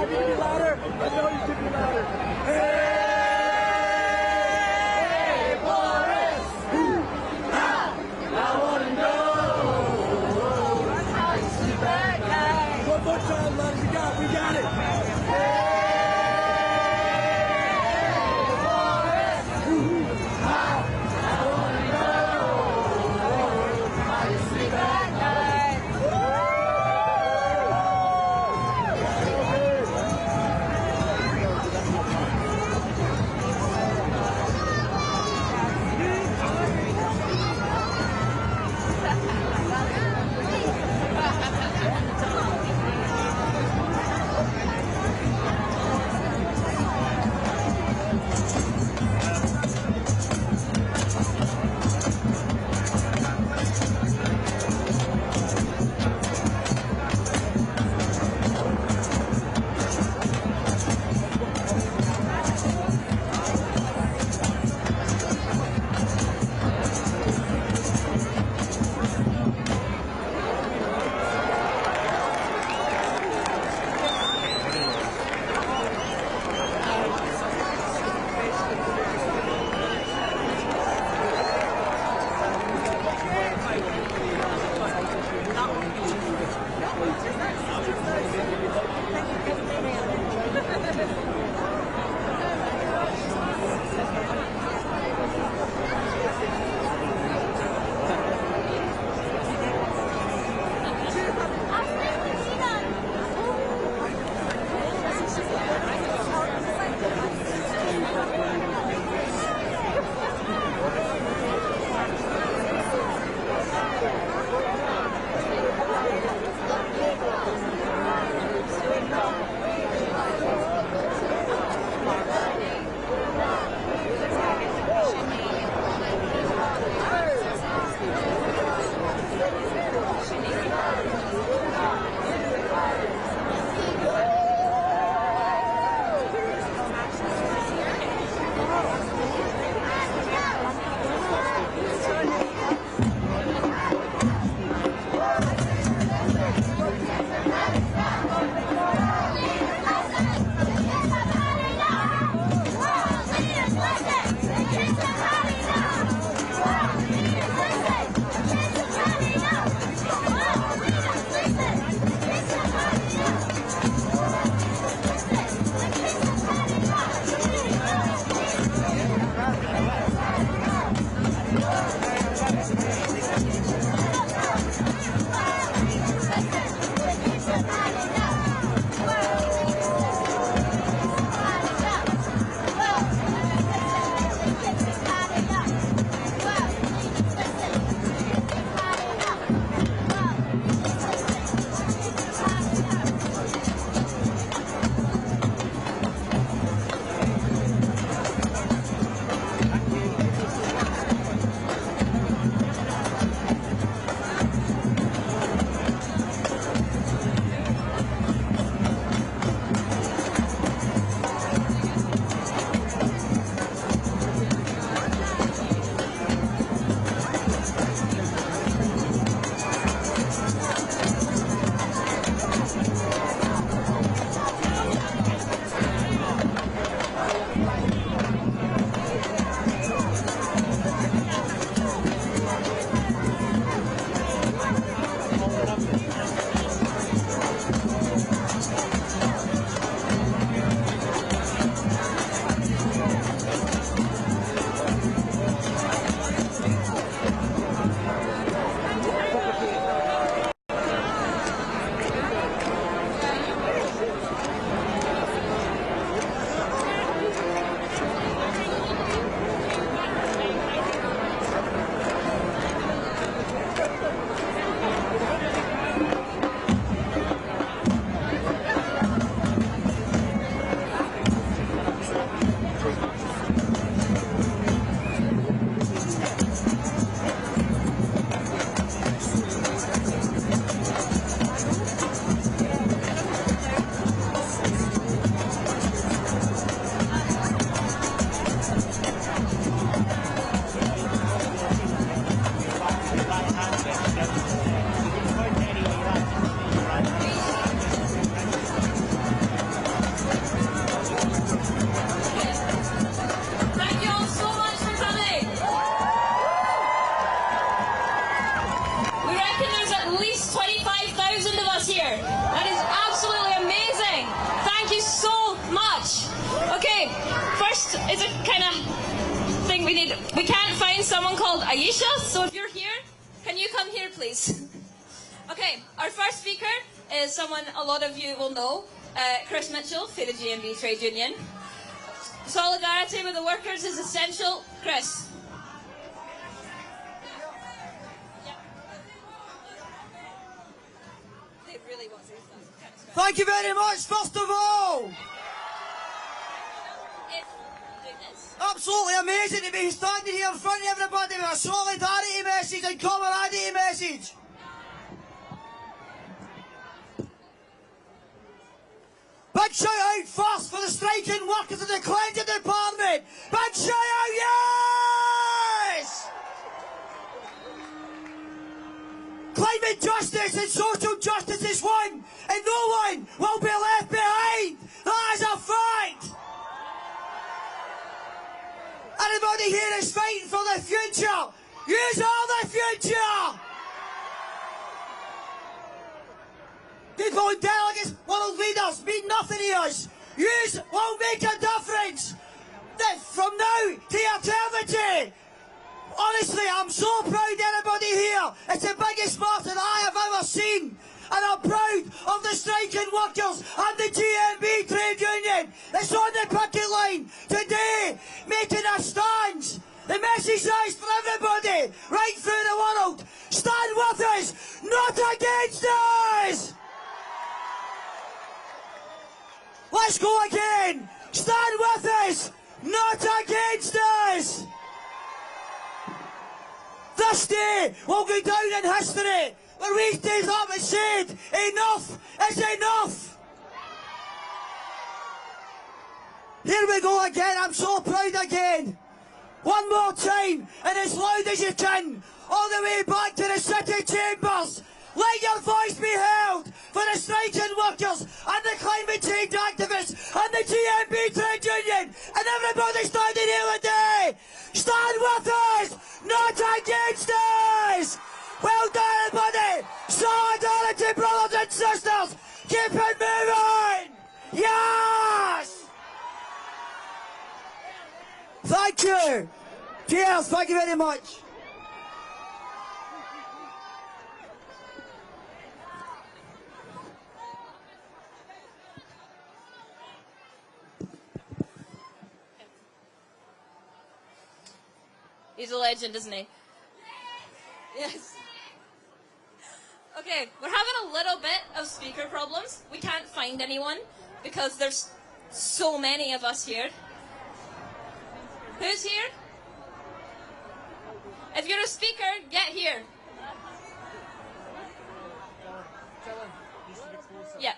Can you be louder? I know you can be louder. Hey, Boris! I want to know. One more time, love. We got it. we can't find someone called Aisha, so if you're here, can you come here, please? Okay, our first speaker is someone a lot of you will know, Chris Mitchell for the GMB Trade Union. Solidarity with the workers is essential. Chris. Thank you very much, first of all. Absolutely amazing to be standing here in front of everybody with a solidarity message and camaraderie message. Big shout out first for the striking workers in the cleansing department. Big shout out, yes! Climate justice and social justice is one, and no one will be left behind. That is a fact. Everybody here is fighting for the future. Yous are the future. People and delegates, world leaders mean nothing to us. Yous won't make a difference. From now to eternity. Honestly, I'm so proud of everybody here. It's the biggest march that I have ever seen. And I'm proud of the striking workers and the GMB Trade Union that's on the picket line today, making a stand. The message is for everybody, right through the world. Stand with us, not against us. Let's go again. Stand with us, not against us. This day will go down in history where we stood up and said, enough is enough. Here we go again, I'm so proud again. One more time, and as loud as you can, all the way back to the city chambers. Let your voice be heard for the striking workers and the climate change activists and the GMB Trade Union and everybody standing here today. Stand with us, not against us. Well done, everybody. Solidarity, brothers and sisters. Keep it moving. Yes. Thank you. Cheers. Thank you very much. He's a legend, isn't he? Yes. Okay, we're having a little bit of speaker problems. We can't find anyone because there's so many of us here. Who's here? If you're a speaker, get here. Yeah.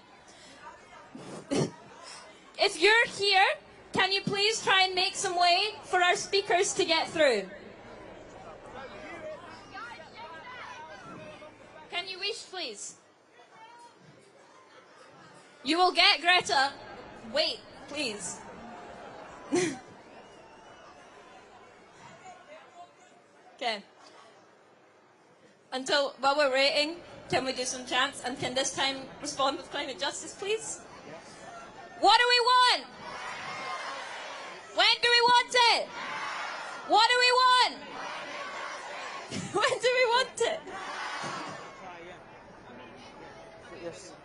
If you're here, can you please try and make some way for our speakers to get through? Can you wish, please? You will get Greta. Wait, please. Okay. While we're waiting, can we do some chants? And can this time respond with climate justice, please? What do we want? When do we want it? What do we want? When do we want it?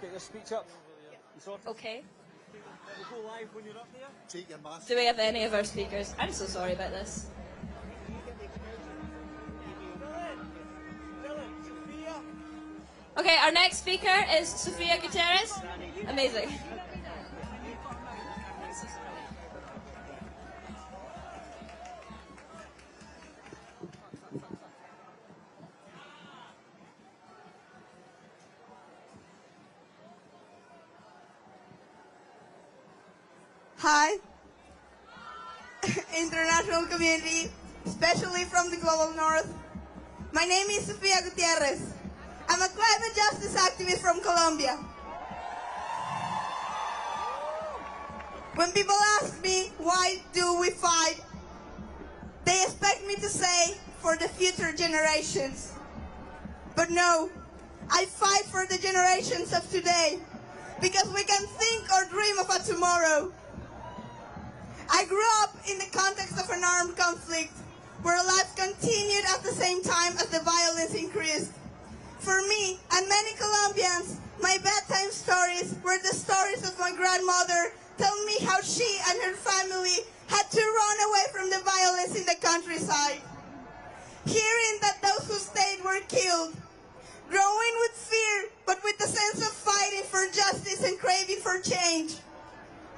Get your speech up. Okay. We'll go live when you're up there. Take your mask. Do we have any of our speakers? I'm so sorry about this. Okay, our next speaker is Sofia Gutierrez. Amazing. Hi, international community, especially from the global north. My name is Sofia Gutierrez. I'm a climate justice activist from Colombia. When people ask me why do we fight, they expect me to say for the future generations. But no, I fight for the generations of today because we can think or dream of a tomorrow. I grew up in the context of an armed conflict where life continued at the same time as the violence increased. For me and many Colombians, my bedtime stories were the stories of my grandmother telling me how she and her family had to run away from the violence in the countryside. Hearing that those who stayed were killed, growing with fear, but with the sense of fighting for justice and craving for change.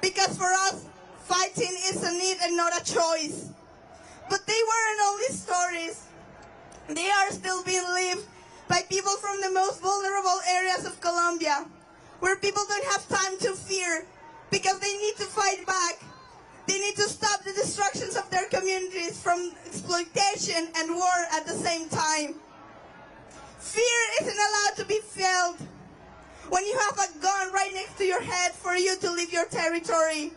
Because for us, fighting is a need and not a choice. But they weren't only stories. They are still being lived by people from the most vulnerable areas of Colombia, where people don't have time to fear because they need to fight back. They need to stop the destructions of their communities from exploitation and war at the same time. Fear isn't allowed to be felt when you have a gun right next to your head for you to leave your territory.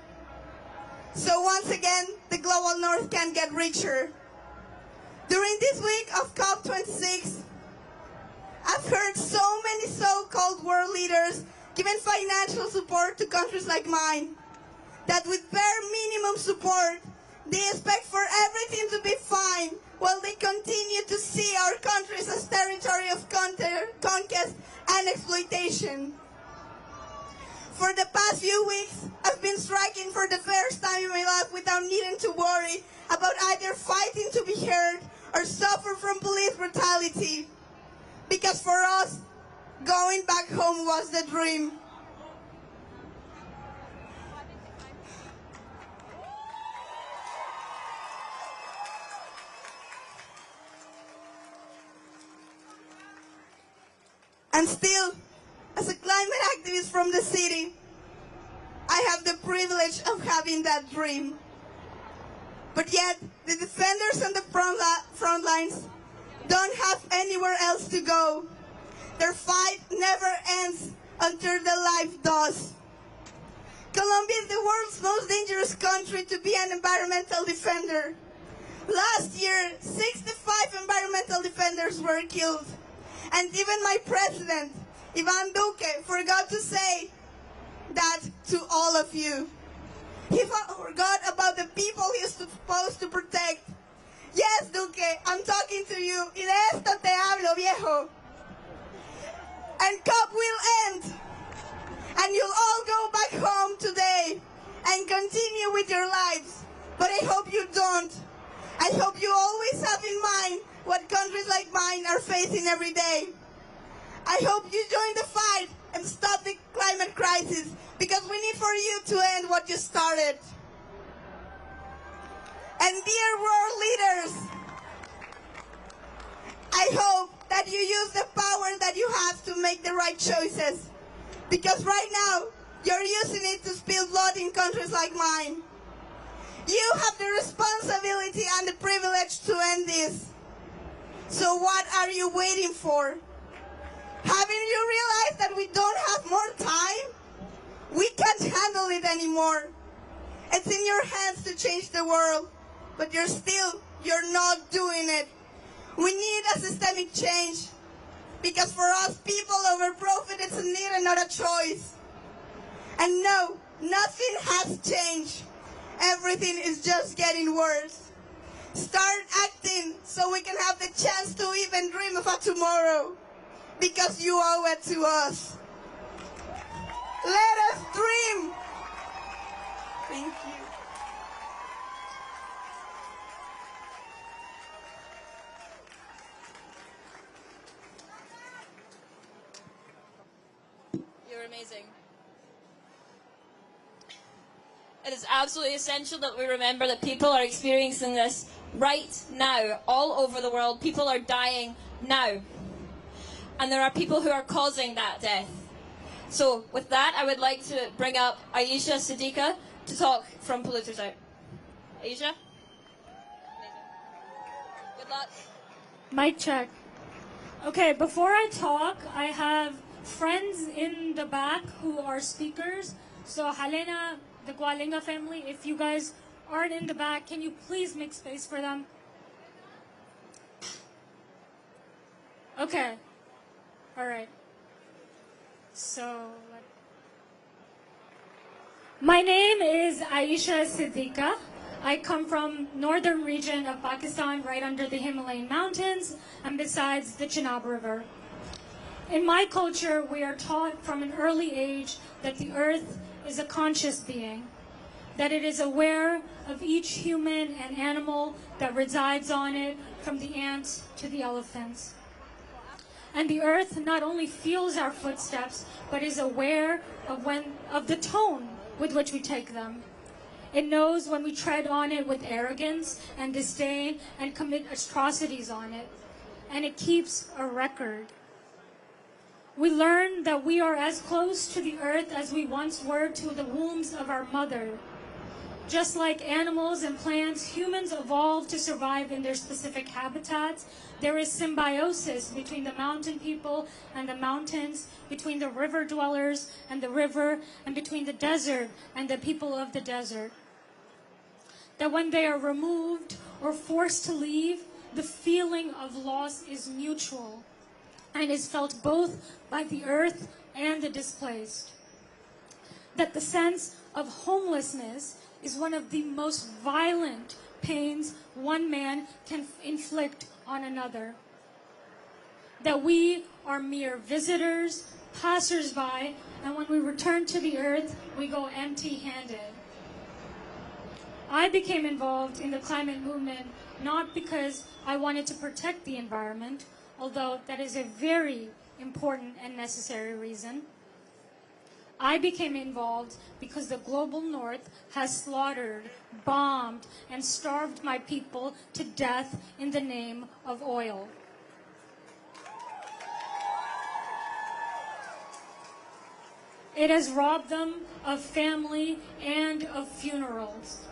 So once again, the global north can get richer. During this week of COP26, I've heard so many so-called world leaders giving financial support to countries like mine, that with bare minimum support, they expect for everything to be fine while they continue to see our countries as territory of conquest and exploitation. For the past few weeks, I've been striking for the first time in my life without needing to worry about either fighting to be heard or suffer from police brutality. Because for us, going back home was the dream. And still, as a climate activist from the city, I have the privilege of having that dream. But yet, the defenders on the front lines don't have anywhere else to go. Their fight never ends until the life does. Colombia is the world's most dangerous country to be an environmental defender. Last year, 65 environmental defenders were killed. And even my president, Iván Duque, forgot to say that to all of you. He forgot about the people he's supposed to protect. Yes, Duque, I'm talking to you. Y de esto te hablo, viejo. And COP will end. And you'll all go back home today and continue with your lives. But I hope you don't. I hope you always have in mind what countries like mine are facing every day. I hope you join the fight and stop the climate crisis, because we need for you to end what you started. And dear world leaders, I hope that you use the power that you have to make the right choices, because right now you're using it to spill blood in countries like mine. You have the responsibility and the privilege to end this. So what are you waiting for? Haven't you realized that we don't have more time? We can't handle it anymore. It's in your hands to change the world, but you're not doing it. We need a systemic change, because for us, people over profit, it's a need and not a choice. And no, nothing has changed. Everything is just getting worse. Start acting so we can have the chance to even dream of a tomorrow, because you owe it to us. Let us dream. Thank you. You're amazing. It is absolutely essential that we remember that people are experiencing this right now, all over the world. People are dying now. And there are people who are causing that death. So with that, I would like to bring up Aisha Siddiqa to talk from Polluters Out. Aisha? Good luck. Mic check. Okay, before I talk, I have friends in the back who are speakers. So Helena, the Gualinga family, if you guys aren't in the back, can you please make space for them? Okay. All right. So, my name is Aisha Siddiqa. I come from northern region of Pakistan, right under the Himalayan mountains and besides the Chenab River. In my culture, we are taught from an early age that the earth is a conscious being, that it is aware of each human and animal that resides on it, from the ants to the elephants. And the earth not only feels our footsteps, but is aware of the tone with which we take them. It knows when we tread on it with arrogance and disdain and commit atrocities on it. And it keeps a record. We learn that we are as close to the earth as we once were to the wombs of our mother. Just like animals and plants, humans evolved to survive in their specific habitats. There is symbiosis between the mountain people and the mountains, between the river dwellers and the river, and between the desert and the people of the desert. That when they are removed or forced to leave, the feeling of loss is mutual and is felt both by the earth and the displaced. That the sense of homelessness is one of the most violent pains one man can inflict on another. That we are mere visitors, passers-by, and when we return to the earth, we go empty-handed. I became involved in the climate movement not because I wanted to protect the environment, although that is a very important and necessary reason. I became involved because the global north has slaughtered, bombed, and starved my people to death in the name of oil. It has robbed them of family and of funerals.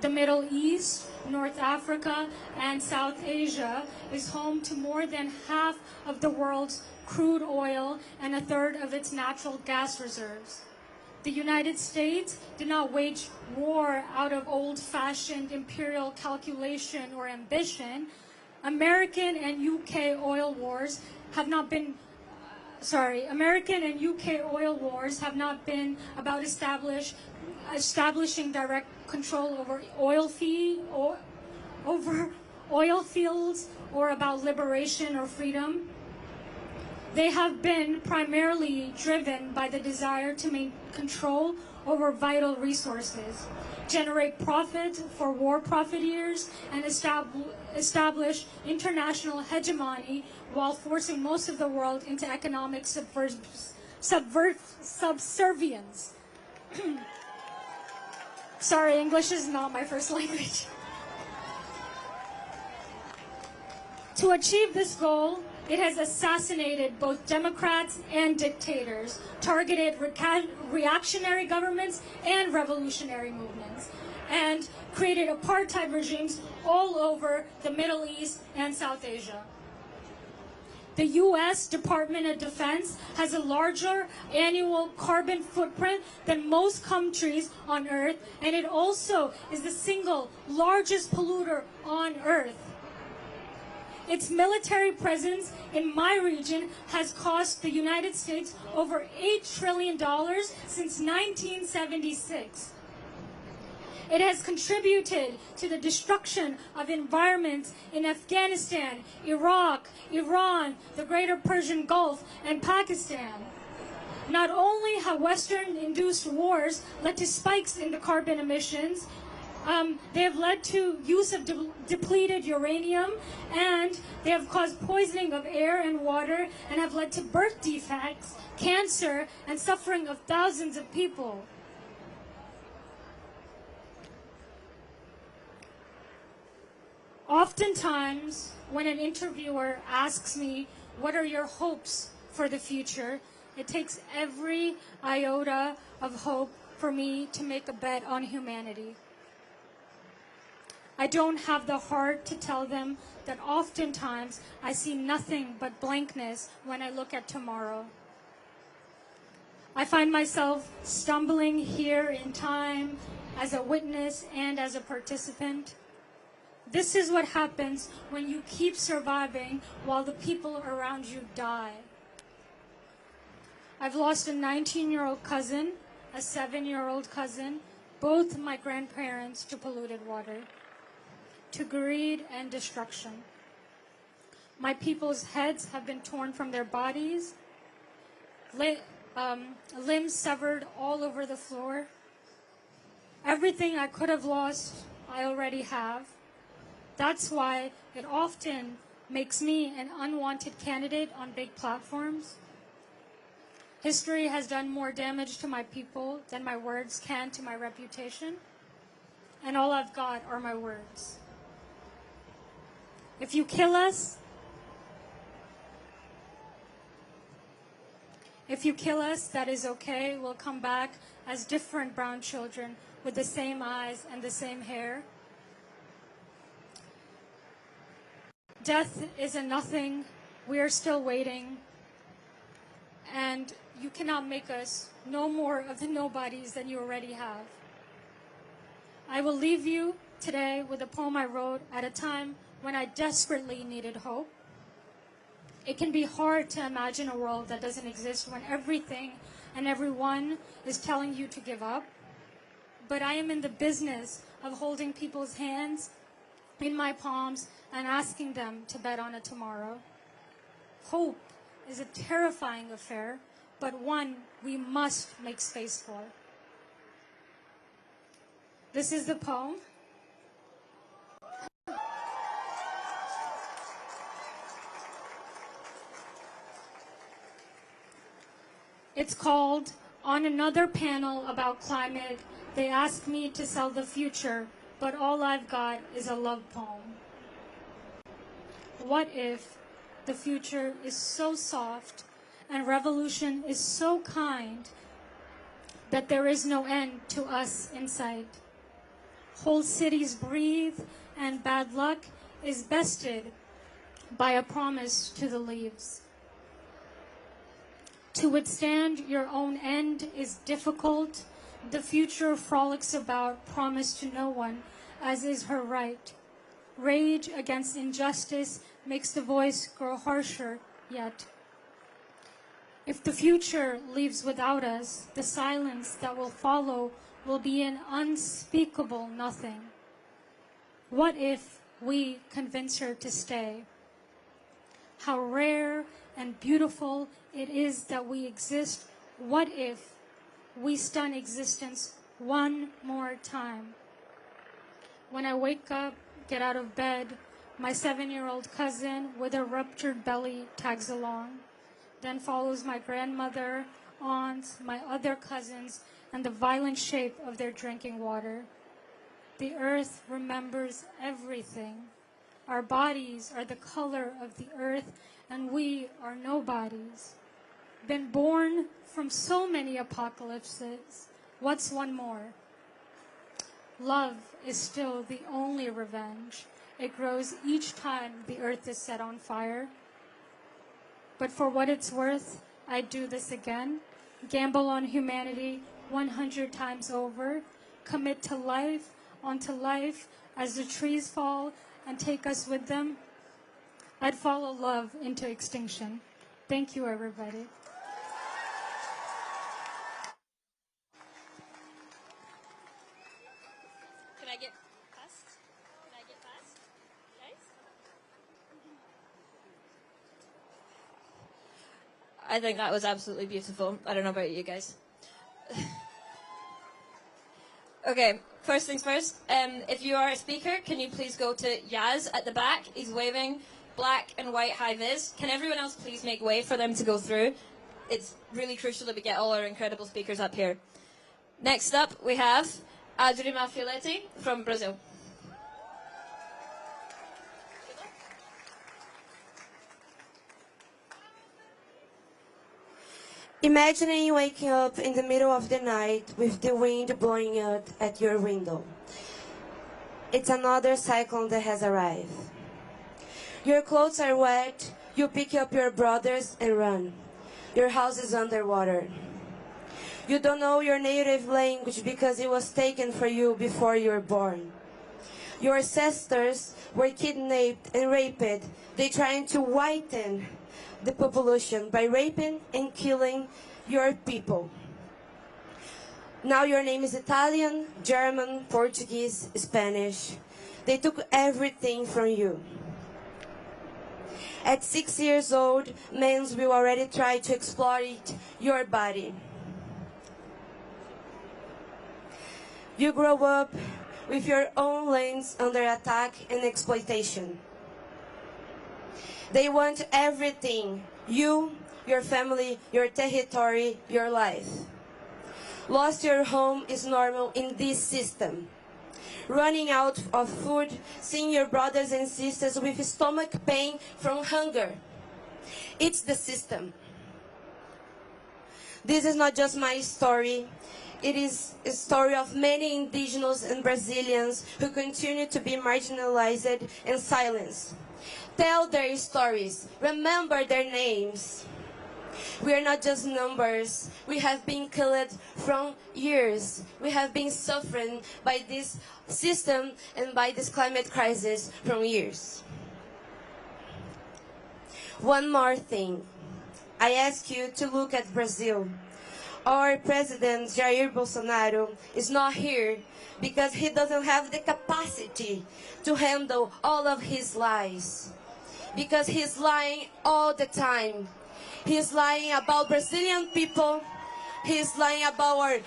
The Middle East, North Africa, and South Asia is home to more than half of the world's crude oil and a third of its natural gas reserves. The United States did not wage war out of old-fashioned imperial calculation or ambition. American and UK oil wars have not been about establishing direct control over oil fields or about liberation or freedom. They have been primarily driven by the desire to maintain control over vital resources, generate profit for war profiteers, and establish international hegemony while forcing most of the world into economic subservience. Sorry, English is not my first language. To achieve this goal, it has assassinated both Democrats and dictators, targeted reactionary governments and revolutionary movements, and created apartheid regimes all over the Middle East and South Asia. The U.S. Department of Defense has a larger annual carbon footprint than most countries on Earth, and it also is the single largest polluter on Earth. Its military presence in my region has cost the United States over $8 trillion since 1976. It has contributed to the destruction of environments in Afghanistan, Iraq, Iran, the Greater Persian Gulf, and Pakistan. Not only have Western-induced wars led to spikes in the carbon emissions, they have led to use of depleted uranium, and they have caused poisoning of air and water, and have led to birth defects, cancer, and suffering of thousands of people. Oftentimes, when an interviewer asks me, what are your hopes for the future, it takes every iota of hope for me to make a bet on humanity. I don't have the heart to tell them that oftentimes I see nothing but blankness when I look at tomorrow. I find myself stumbling here in time as a witness and as a participant. This is what happens when you keep surviving while the people around you die. I've lost a 19-year-old cousin, a 7-year-old cousin, both my grandparents to polluted water, to greed and destruction. My people's heads have been torn from their bodies, limbs severed all over the floor. Everything I could have lost, I already have. That's why it often makes me an unwanted candidate on big platforms. History has done more damage to my people than my words can to my reputation, and all I've got are my words. If you kill us, that is okay. We'll come back as different brown children with the same eyes and the same hair. Death is a nothing. We are still waiting. And you cannot make us no more of the nobodies than you already have. I will leave you today with a poem I wrote at a time when I desperately needed hope. It can be hard to imagine a world that doesn't exist when everything and everyone is telling you to give up. But I am in the business of holding people's hands in my palms and asking them to bet on a tomorrow. Hope is a terrifying affair, but one we must make space for. This is the poem. It's called On Another Panel About Climate. They asked me to sell the future, but all I've got is a love poem. What if the future is so soft and revolution is so kind that there is no end to us in sight? Whole cities breathe and bad luck is bested by a promise to the leaves. To withstand your own end is difficult. The future frolics about, promise to no one, as is her right. Rage against injustice makes the voice grow harsher yet. If the future leaves without us, the silence that will follow will be an unspeakable nothing. What if we convince her to stay? How rare and beautiful it is that we exist. What if we stun existence one more time? When I wake up, get out of bed, my 7-year-old cousin with a ruptured belly tags along. Then follows my grandmother, aunts, my other cousins, and the violent shape of their drinking water. The earth remembers everything. Our bodies are the color of the earth, and we are nobodies. Been born from so many apocalypses. What's one more? Love is still the only revenge. It grows each time the earth is set on fire. But for what it's worth, I'd do this again. Gamble on humanity 100 times over. Commit to life, onto life, as the trees fall and take us with them. I'd follow love into extinction. Thank you, everybody. Can I get past? Guys? I think that was absolutely beautiful. I don't know about you guys. Okay, first things first. If you are a speaker, can you please go to Yaz at the back? He's waving black and white high vis. Can everyone else please make way for them to go through? It's really crucial that we get all our incredible speakers up here. Next up, we have Adrien Mafioletti from Brazil. Imagining waking up in the middle of the night with the wind blowing out at your window. It's another cyclone that has arrived. Your clothes are wet, you pick up your brothers and run. Your house is underwater. You don't know your native language because it was taken for you before you were born. Your ancestors were kidnapped and raped. They trying to whiten the population by raping and killing your people. Now your name is Italian, German, Portuguese, Spanish. They took everything from you. At 6 years old, men will already try to exploit your body. You grow up with your own lands under attack and exploitation. They want everything, you, your family, your territory, your life. Lost your home is normal in this system. Running out of food, seeing your brothers and sisters with stomach pain from hunger. It's the system. This is not just my story. It is a story of many indigenous and Brazilians who continue to be marginalized and silenced. Tell their stories. Remember their names. We are not just numbers. We have been killed from years. We have been suffering by this system and by this climate crisis from years. One more thing. I ask you to look at Brazil. Our president, Jair Bolsonaro, is not here because he doesn't have the capacity to handle all of his lies. Because he's lying all the time. He's lying about Brazilian people. He's lying about our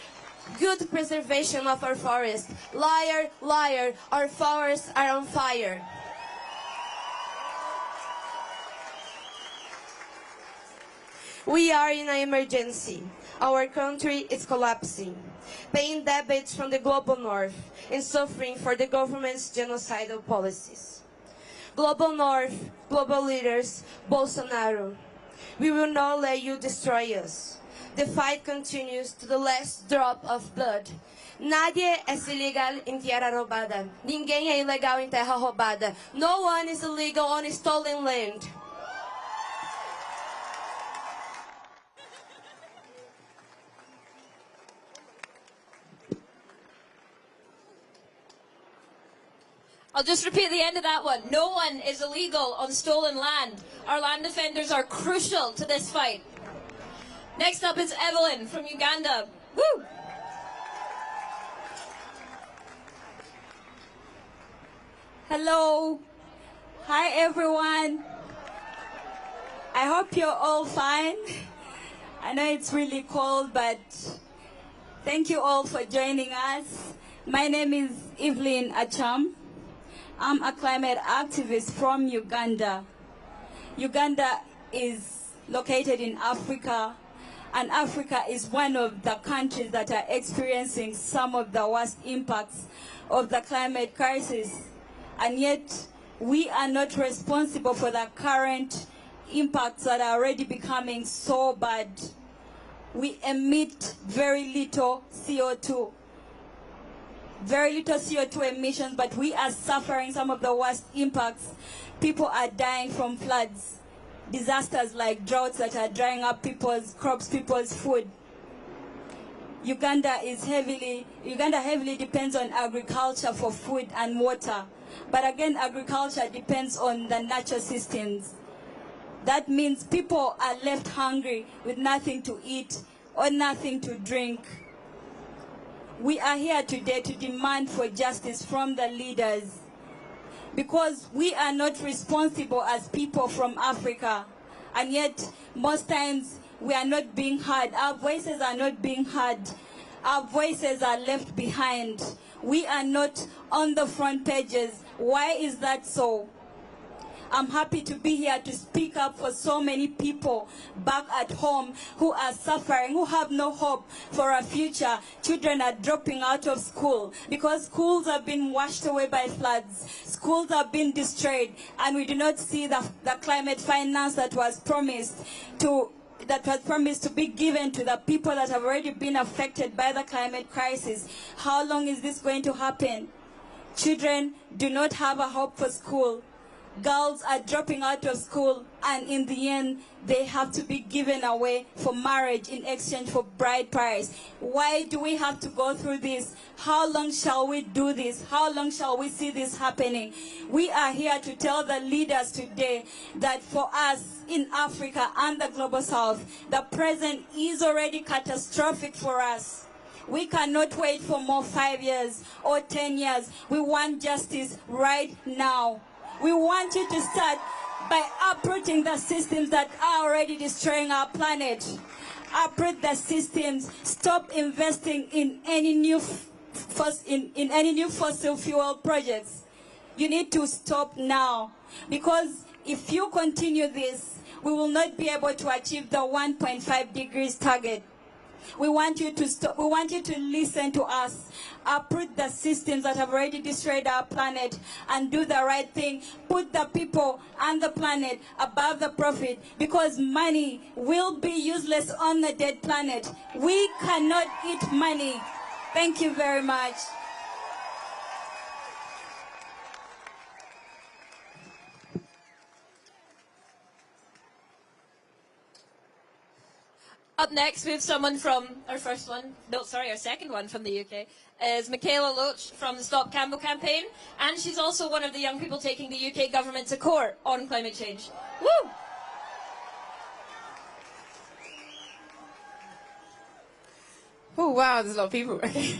good preservation of our forest. Liar, liar, our forests are on fire. We are in an emergency. Our country is collapsing, paying debts from the global north and suffering for the government's genocidal policies. Global north, global leaders, Bolsonaro, we will not let you destroy us. The fight continues to the last drop of blood. Nadie es ilegal en tierra roubada. Ninguém é ilegal em terra roubada. No one is illegal on stolen land. I'll just repeat the end of that one. No one is illegal on stolen land. Our land defenders are crucial to this fight. Next up is Evelyn from Uganda. Woo! Hello. Hi, everyone. I hope you're all fine. I know it's really cold, but thank you all for joining us. My name is Evelyn Acham. I'm a climate activist from Uganda. Uganda is located in Africa, and Africa is one of the countries that are experiencing some of the worst impacts of the climate crisis. And yet, we are not responsible for the current impacts that are already becoming so bad. We emit very little CO2. Very little CO2 emissions, but we are suffering some of the worst impacts. People are dying from floods, disasters like droughts that are drying up people's crops, people's food. Uganda heavily depends on agriculture for food and water. But again, agriculture depends on the natural systems. That means people are left hungry with nothing to eat or nothing to drink. We are here today to demand for justice from the leaders, because we are not responsible as people from Africa, and yet most times we are not being heard. Our voices are not being heard. Our voices are left behind. We are not on the front pages. Why is that so? I'm happy to be here to speak up for so many people back at home who are suffering, who have no hope for a future. Children are dropping out of school because schools have been washed away by floods. Schools have been destroyed, and we do not see the climate finance that was promised to be given to the people that have already been affected by the climate crisis. How long is this going to happen? Children do not have a hope for school. Girls are dropping out of school, and in the end, they have to be given away for marriage in exchange for bride price. Why do we have to go through this? How long shall we do this? How long shall we see this happening? We are here to tell the leaders today that for us in Africa and the Global South, the present is already catastrophic for us. We cannot wait for more 5 years or 10 years. We want justice right now. We want you to start by uprooting the systems that are already destroying our planet. Uproot the systems. Stop investing in any new fossil fuel projects. You need to stop now, because if you continue this, we will not be able to achieve the 1.5 degrees target. We want you to stop. We want you to listen to us. Uproot the systems that have already destroyed our planet and do the right thing. Put the people and the planet above the profit, because money will be useless on the dead planet. We cannot eat money. Thank you very much. Up next, we have someone from our second one from the UK, is Michaela Loach from the Stop Campbell campaign, and she's also one of the young people taking the UK government to court on climate change. Woo! Oh wow, there's a lot of people. Okay.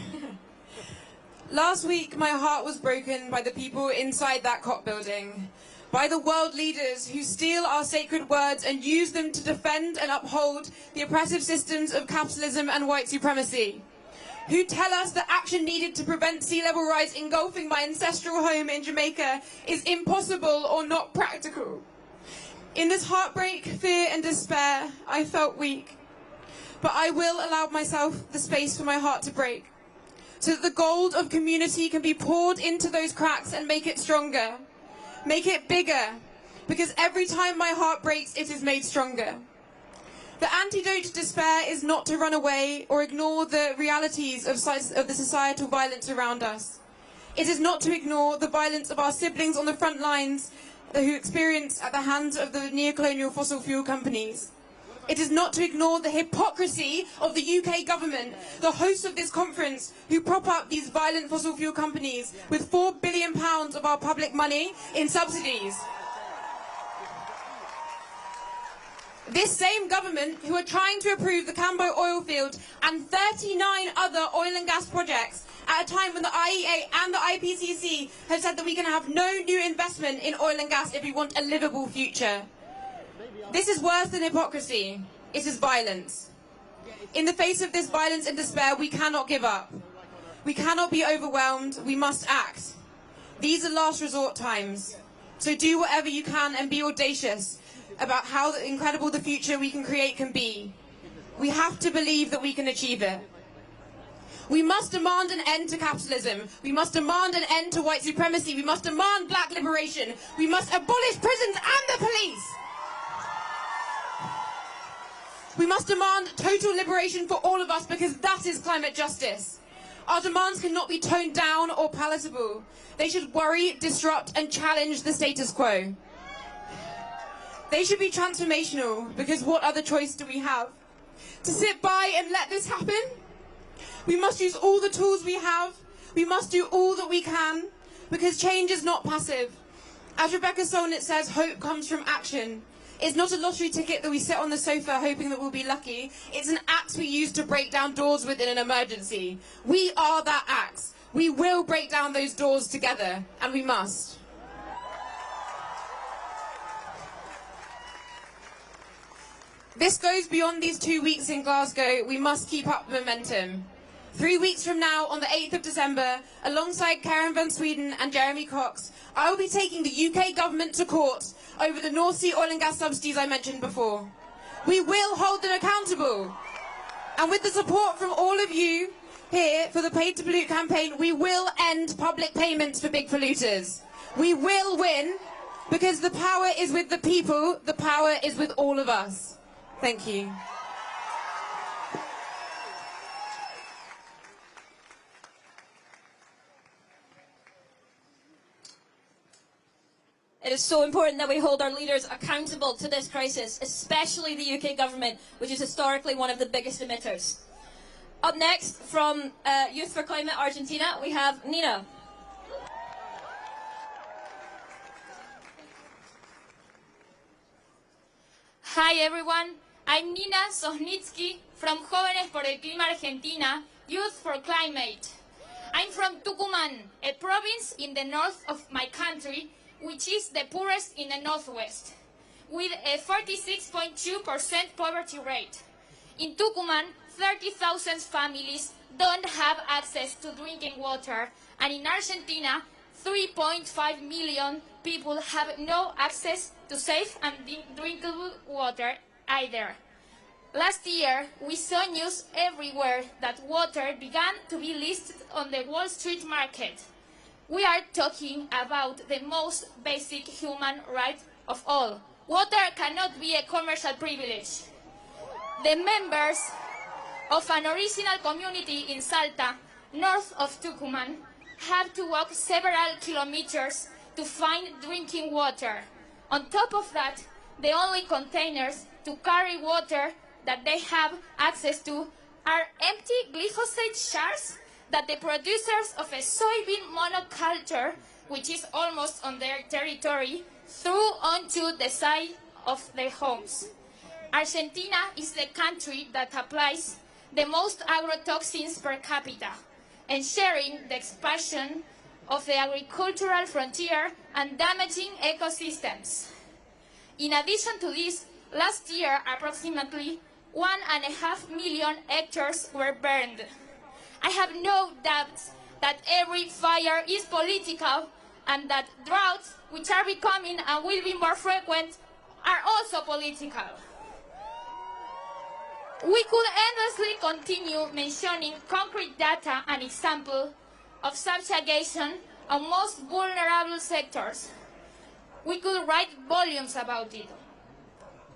Last week, my heart was broken by the people inside that COP building. By the world leaders who steal our sacred words and use them to defend and uphold the oppressive systems of capitalism and white supremacy. Who tell us that action needed to prevent sea level rise engulfing my ancestral home in Jamaica is impossible or not practical. In this heartbreak, fear and despair, I felt weak. But I will allow myself the space for my heart to break, so that the gold of community can be poured into those cracks and make it stronger. Make it bigger, because every time my heart breaks, it is made stronger. The antidote to despair is not to run away or ignore the realities of the societal violence around us. It is not to ignore the violence of our siblings on the front lines who experience at the hands of the neocolonial fossil fuel companies. It is not to ignore the hypocrisy of the UK government, the hosts of this conference, who prop up these violent fossil fuel companies with £4 billion of our public money in subsidies. This same government who are trying to approve the Cumbre oil field and 39 other oil and gas projects at a time when the IEA and the IPCC have said that we can have no new investment in oil and gas if we want a livable future. This is worse than hypocrisy. It is violence. In the face of this violence and despair, we cannot give up. We cannot be overwhelmed. We must act. These are last resort times. So do whatever you can and be audacious about how incredible the future we can create can be. We have to believe that we can achieve it. We must demand an end to capitalism. We must demand an end to white supremacy. We must demand black liberation. We must abolish prisons and the police. We must demand total liberation for all of us, because that is climate justice. Our demands cannot be toned down or palatable. They should worry, disrupt and challenge the status quo. They should be transformational, because what other choice do we have? To sit by and let this happen? We must use all the tools we have. We must do all that we can, because change is not passive. As Rebecca Solnit says, hope comes from action. It's not a lottery ticket that we sit on the sofa hoping that we'll be lucky. It's an axe we use to break down doors with in an emergency. We are that axe. We will break down those doors together, and we must. This goes beyond these 2 weeks in Glasgow. We must keep up the momentum. 3 weeks from now, on the 8th of December, alongside Karen van Sweden and Jeremy Cox, I will be taking the UK government to court over the North Sea oil and gas subsidies I mentioned before. We will hold them accountable. And with the support from all of you here for the Paid to Pollute campaign, we will end public payments for big polluters. We will win, because the power is with the people, the power is with all of us. Thank you. It is so important that we hold our leaders accountable to this crisis, especially the UK government, which is historically one of the biggest emitters. Up next, from Youth for Climate Argentina, we have Nina. Hi everyone, I'm Nina Sosnitsky from Jóvenes por el Clima Argentina, Youth for Climate. I'm from Tucumán, a province in the north of my country, which is the poorest in the northwest, with a 46.2% poverty rate. In Tucumán, 30,000 families don't have access to drinking water, and in Argentina, 3.5 million people have no access to safe and drinkable water either. Last year, we saw news everywhere that water began to be listed on the Wall Street market. We are talking about the most basic human right of all. Water cannot be a commercial privilege. The members of an original community in Salta, north of Tucumán, have to walk several kilometers to find drinking water. On top of that, the only containers to carry water that they have access to are empty glyphosate jars that the producers of a soybean monoculture, which is almost on their territory, threw onto the side of their homes. Argentina is the country that applies the most agrotoxins per capita, ensuring the expansion of the agricultural frontier and damaging ecosystems. In addition to this, last year approximately 1.5 million hectares were burned. I have no doubt that every fire is political and that droughts, which are becoming and will be more frequent, are also political. We could endlessly continue mentioning concrete data and examples of subjugation on most vulnerable sectors. We could write volumes about it.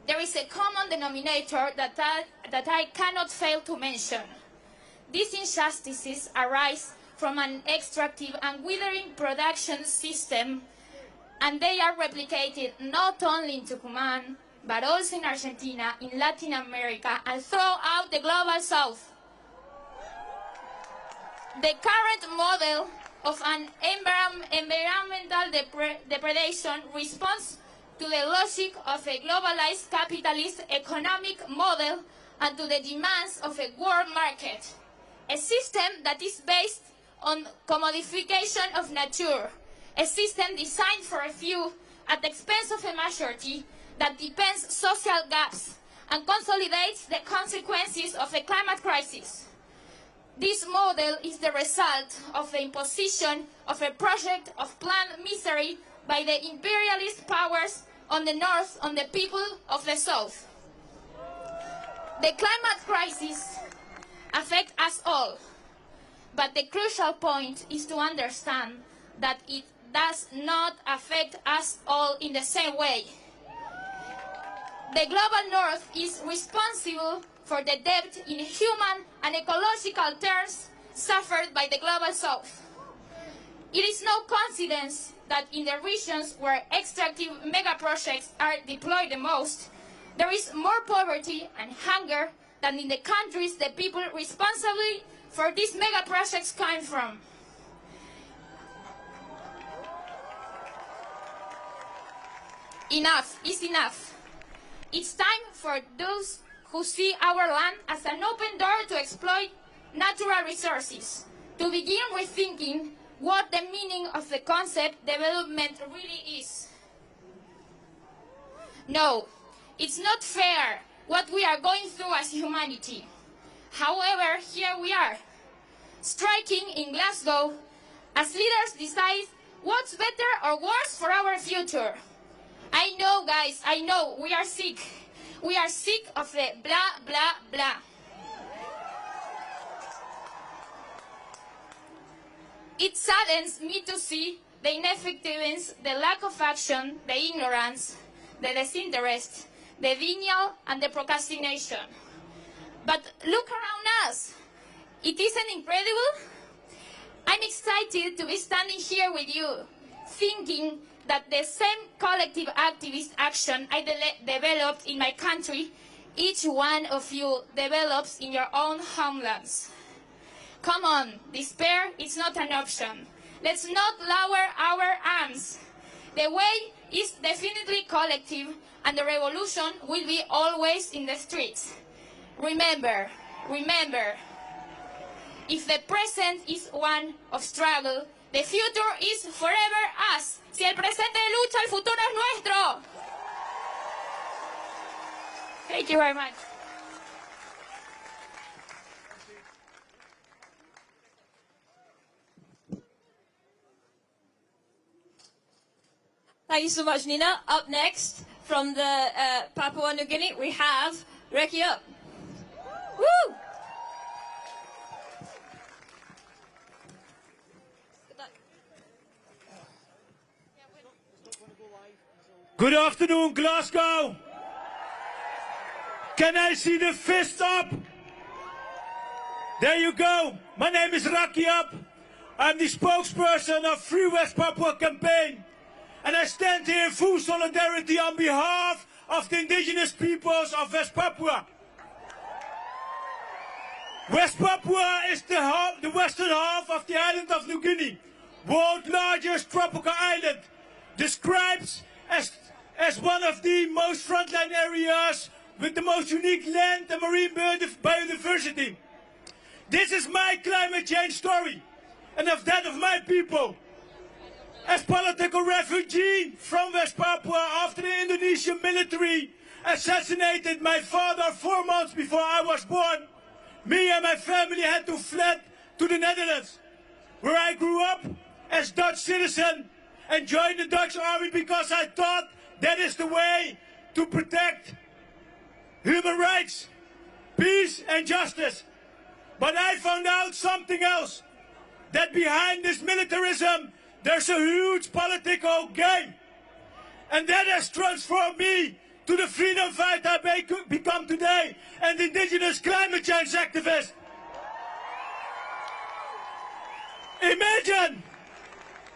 There is a common denominator that I cannot fail to mention. These injustices arise from an extractive and withering production system, and they are replicated not only in Tucumán, but also in Argentina, in Latin America, and throughout the global south. The current model of an environmental depredation responds to the logic of a globalized capitalist economic model and to the demands of a world market, a system that is based on commodification of nature, a system designed for a few at the expense of a majority that deepens social gaps and consolidates the consequences of the climate crisis. This model is the result of the imposition of a project of planned misery by the imperialist powers on the north on the people of the south. The climate crisis affects us all, but the crucial point is to understand that it does not affect us all in the same way. The global north is responsible for the debt in human and ecological terms suffered by the global south. It is no coincidence that in the regions where extractive megaprojects are deployed the most, there is more poverty and hunger than in the countries the people responsible for these megaprojects come from. Enough is enough. It's time for those who see our land as an open door to exploit natural resources to begin rethinking what the meaning of the concept development really is. No, it's not fair what we are going through as humanity. However, here we are, striking in Glasgow as leaders decide what's better or worse for our future. I know, guys, I know, we are sick. We are sick of the blah, blah, blah. It saddens me to see the ineffectiveness, the lack of action, the ignorance, the disinterest, the denial, and the procrastination. But look around us. It isn't incredible? I'm excited to be standing here with you, thinking that the same collective activist action I developed in my country, each one of you develops in your own homelands. Come on, despair is not an option. Let's not lower our arms. The way is definitely collective, and the revolution will be always in the streets. Remember, remember, If the present is one of struggle, the future is forever us. Si el presente es lucha, el futuro es nuestro. Thank you very much. Thank you so much, Nina. Up next, from the Papua New Guinea, we have Reki Up. Woo! Good afternoon, Glasgow. Can I see the fist up? There you go. My name is Raki Up. I'm the spokesperson of Free West Papua campaign. And I stand here in full solidarity on behalf of the indigenous peoples of West Papua. West Papua is the western half of the island of New Guinea, world's largest tropical island, described as one of the most frontline areas with the most unique land and marine biodiversity. This is my climate change story, and of that of my people. As political refugee from West Papua after the Indonesian military assassinated my father 4 months before I was born, me and my family had to flee to the Netherlands, where I grew up as Dutch citizen and joined the Dutch army because I thought that is the way to protect human rights, peace and justice. But I found out something else, that behind this militarism there's a huge political game. And that has transformed me to the freedom fighter I become today, an indigenous climate change activist. Imagine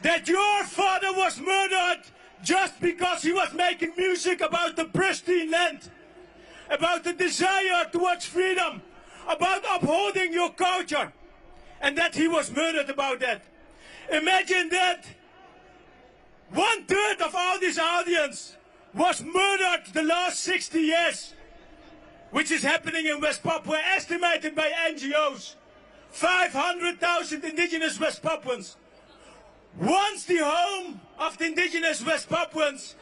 that your father was murdered just because he was making music about the pristine land, about the desire towards freedom, about upholding your culture, and that he was murdered about that. Imagine that 1/3 of all this audience was murdered the last 60 years, which is happening in West Papua, estimated by NGOs. 500,000 indigenous West Papuans. Once the home of the indigenous West Papuans,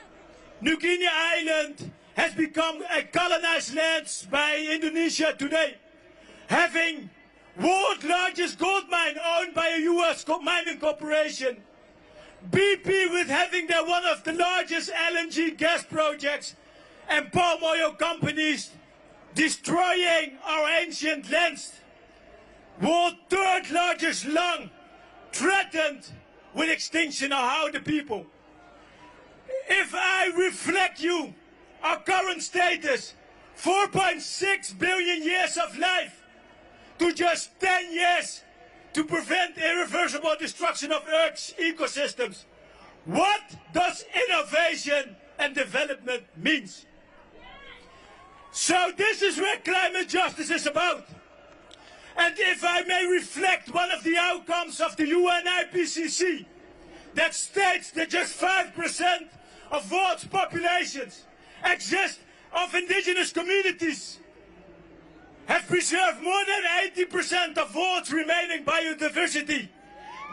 New Guinea Island has become a colonized land by Indonesia today, having world's largest gold mine owned by a US mining corporation, BP with having their one of the largest LNG gas projects, and palm oil companies destroying our ancient lands. World's third largest lung, threatened with extinction are how the people. If I reflect you, our current status, 4.6 billion years of life, to just 10 years to prevent irreversible destruction of Earth's ecosystems. What does innovation and development mean? So this is where climate justice is about. And if I may reflect one of the outcomes of the UN IPCC that states that just 5% of world's populations exist of indigenous communities, have preserved more than 80% of world's remaining biodiversity.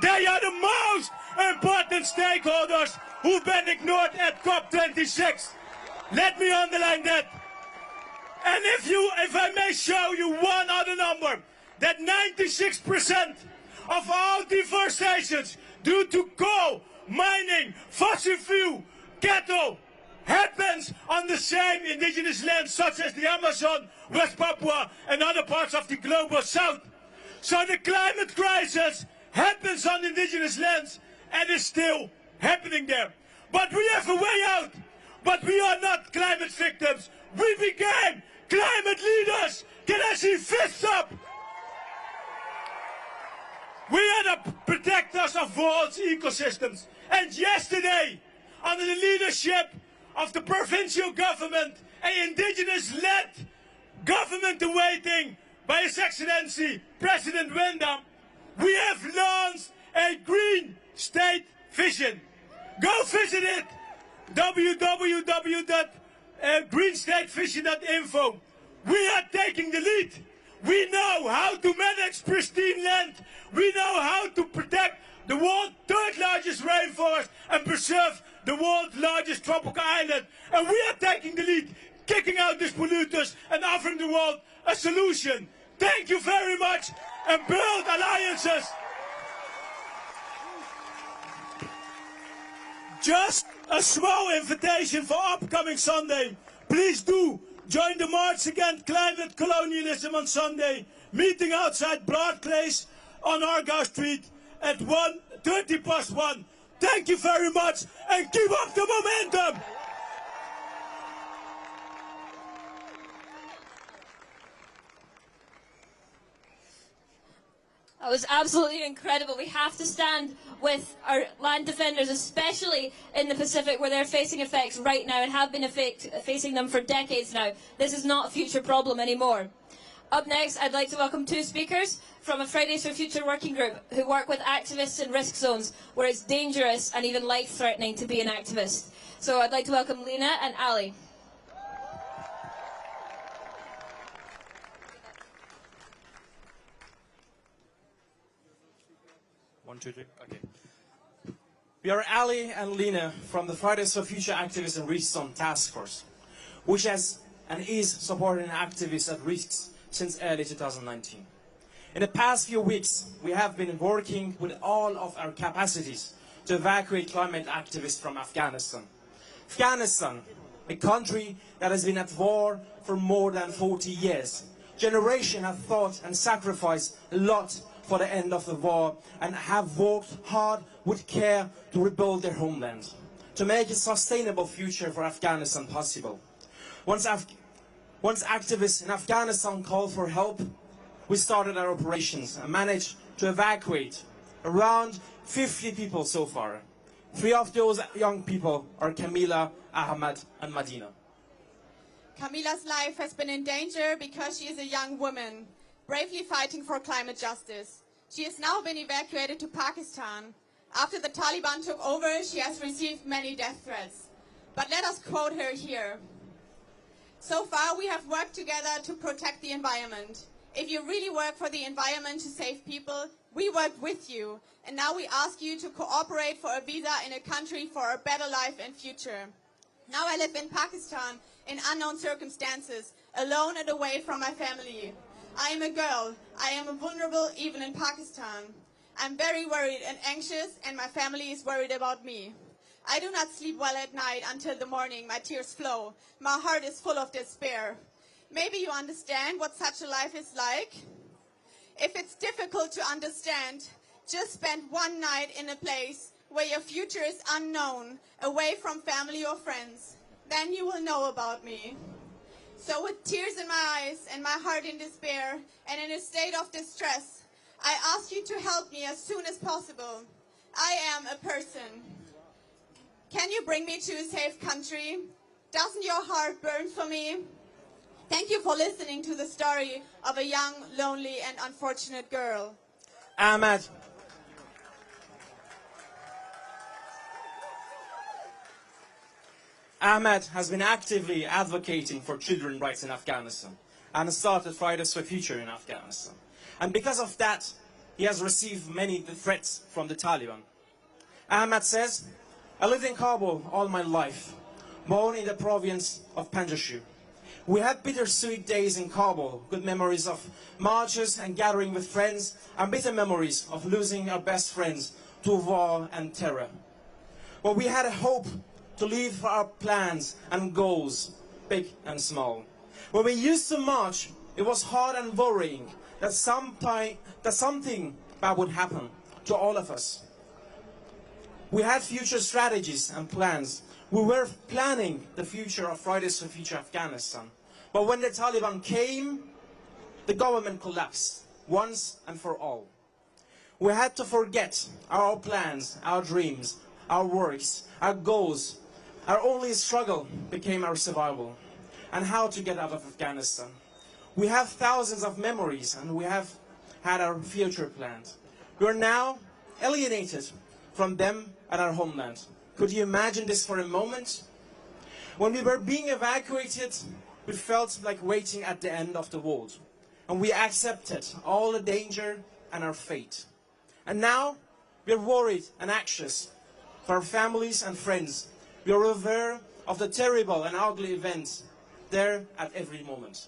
They are the most important stakeholders who've been ignored at COP26. Let me underline that. And if I may show you one other number, that 96% of all deforestations due to coal, mining, fossil fuel, cattle, happens on the same indigenous lands such as the Amazon, West Papua and other parts of the global south. So the climate crisis happens on indigenous lands and is still happening there. But we have a way out. But we are not climate victims. We became climate leaders. Can I see fists up? We are the protectors of world's ecosystems. And yesterday, under the leadership of the provincial government, an indigenous-led government in waiting by His Excellency President Wendam, we have launched a green state vision. Go visit it, www.greenstatevision.info. We are taking the lead. We know how to manage pristine land. We know how to protect the world's third largest rainforest and preserve the world's largest tropical island. And we are taking the lead, kicking out these polluters and offering the world a solution. Thank you very much, and build alliances. Just a small invitation for upcoming Sunday. Please do join the March Against Climate Colonialism on Sunday, meeting outside Broadclays on Argyle Street at 1:30 +1. Thank you very much, and keep up the momentum. That was absolutely incredible. We have to stand with our land defenders, especially in the Pacific, where they're facing effects right now and have been facing them for decades now. This is not a future problem anymore. Up next, I'd like to welcome two speakers from a Fridays for Future working group who work with activists in risk zones where it's dangerous and even life-threatening to be an activist. So I'd like to welcome Lena and Ali. 1, 2, 3. Okay. We are Ali and Lena from the Fridays for Future Activists and Risk Zone Task Force, which has and is supporting activists at risks since early 2019. In the past few weeks, we have been working with all of our capacities to evacuate climate activists from Afghanistan. Afghanistan, a country that has been at war for more than 40 years. Generations have fought and sacrificed a lot for the end of the war and have worked hard with care to rebuild their homeland, to make a sustainable future for Afghanistan possible. Once activists in Afghanistan called for help, we started our operations and managed to evacuate around 50 people so far. 3 of those young people are Camila, Ahmad, and Madina. Camila's life has been in danger because she is a young woman, bravely fighting for climate justice. She has now been evacuated to Pakistan. After the Taliban took over, she has received many death threats. But let us quote her here. So far, we have worked together to protect the environment. If you really work for the environment to save people, we worked with you. And now we ask you to cooperate for a visa in a country for a better life and future. Now I live in Pakistan in unknown circumstances, alone and away from my family. I am a girl. I am vulnerable even in Pakistan. I'm very worried and anxious, and my family is worried about me. I do not sleep well at night until the morning. My tears flow. My heart is full of despair. Maybe you understand what such a life is like. If it's difficult to understand, just spend one night in a place where your future is unknown, away from family or friends. Then you will know about me. So with tears in my eyes and my heart in despair and in a state of distress, I ask you to help me as soon as possible. I am a person. Can you bring me to a safe country? Doesn't your heart burn for me? Thank you for listening to the story of a young, lonely, and unfortunate girl. Ahmad. Ahmad has been actively advocating for children's rights in Afghanistan and started Fridays for Future in Afghanistan. And because of that, he has received many threats from the Taliban. Ahmad says, I lived in Kabul all my life, born in the province of Panjshir. We had bittersweet days in Kabul, good memories of marches and gathering with friends, and bitter memories of losing our best friends to war and terror. But we had a hope to live for our plans and goals, big and small. When we used to march, it was hard and worrying that something bad would happen to all of us. We had future strategies and plans. We were planning the future of Fridays for Future Afghanistan. But when the Taliban came, the government collapsed once and for all. We had to forget our plans, our dreams, our works, our goals. Our only struggle became our survival and how to get out of Afghanistan. We have thousands of memories and we have had our future planned. We are now alienated from them and our homeland. Could you imagine this for a moment? When we were being evacuated, we felt like waiting at the end of the world. and we accepted all the danger and our fate. And now we are worried and anxious for our families and friends. We are aware of the terrible and ugly events there at every moment.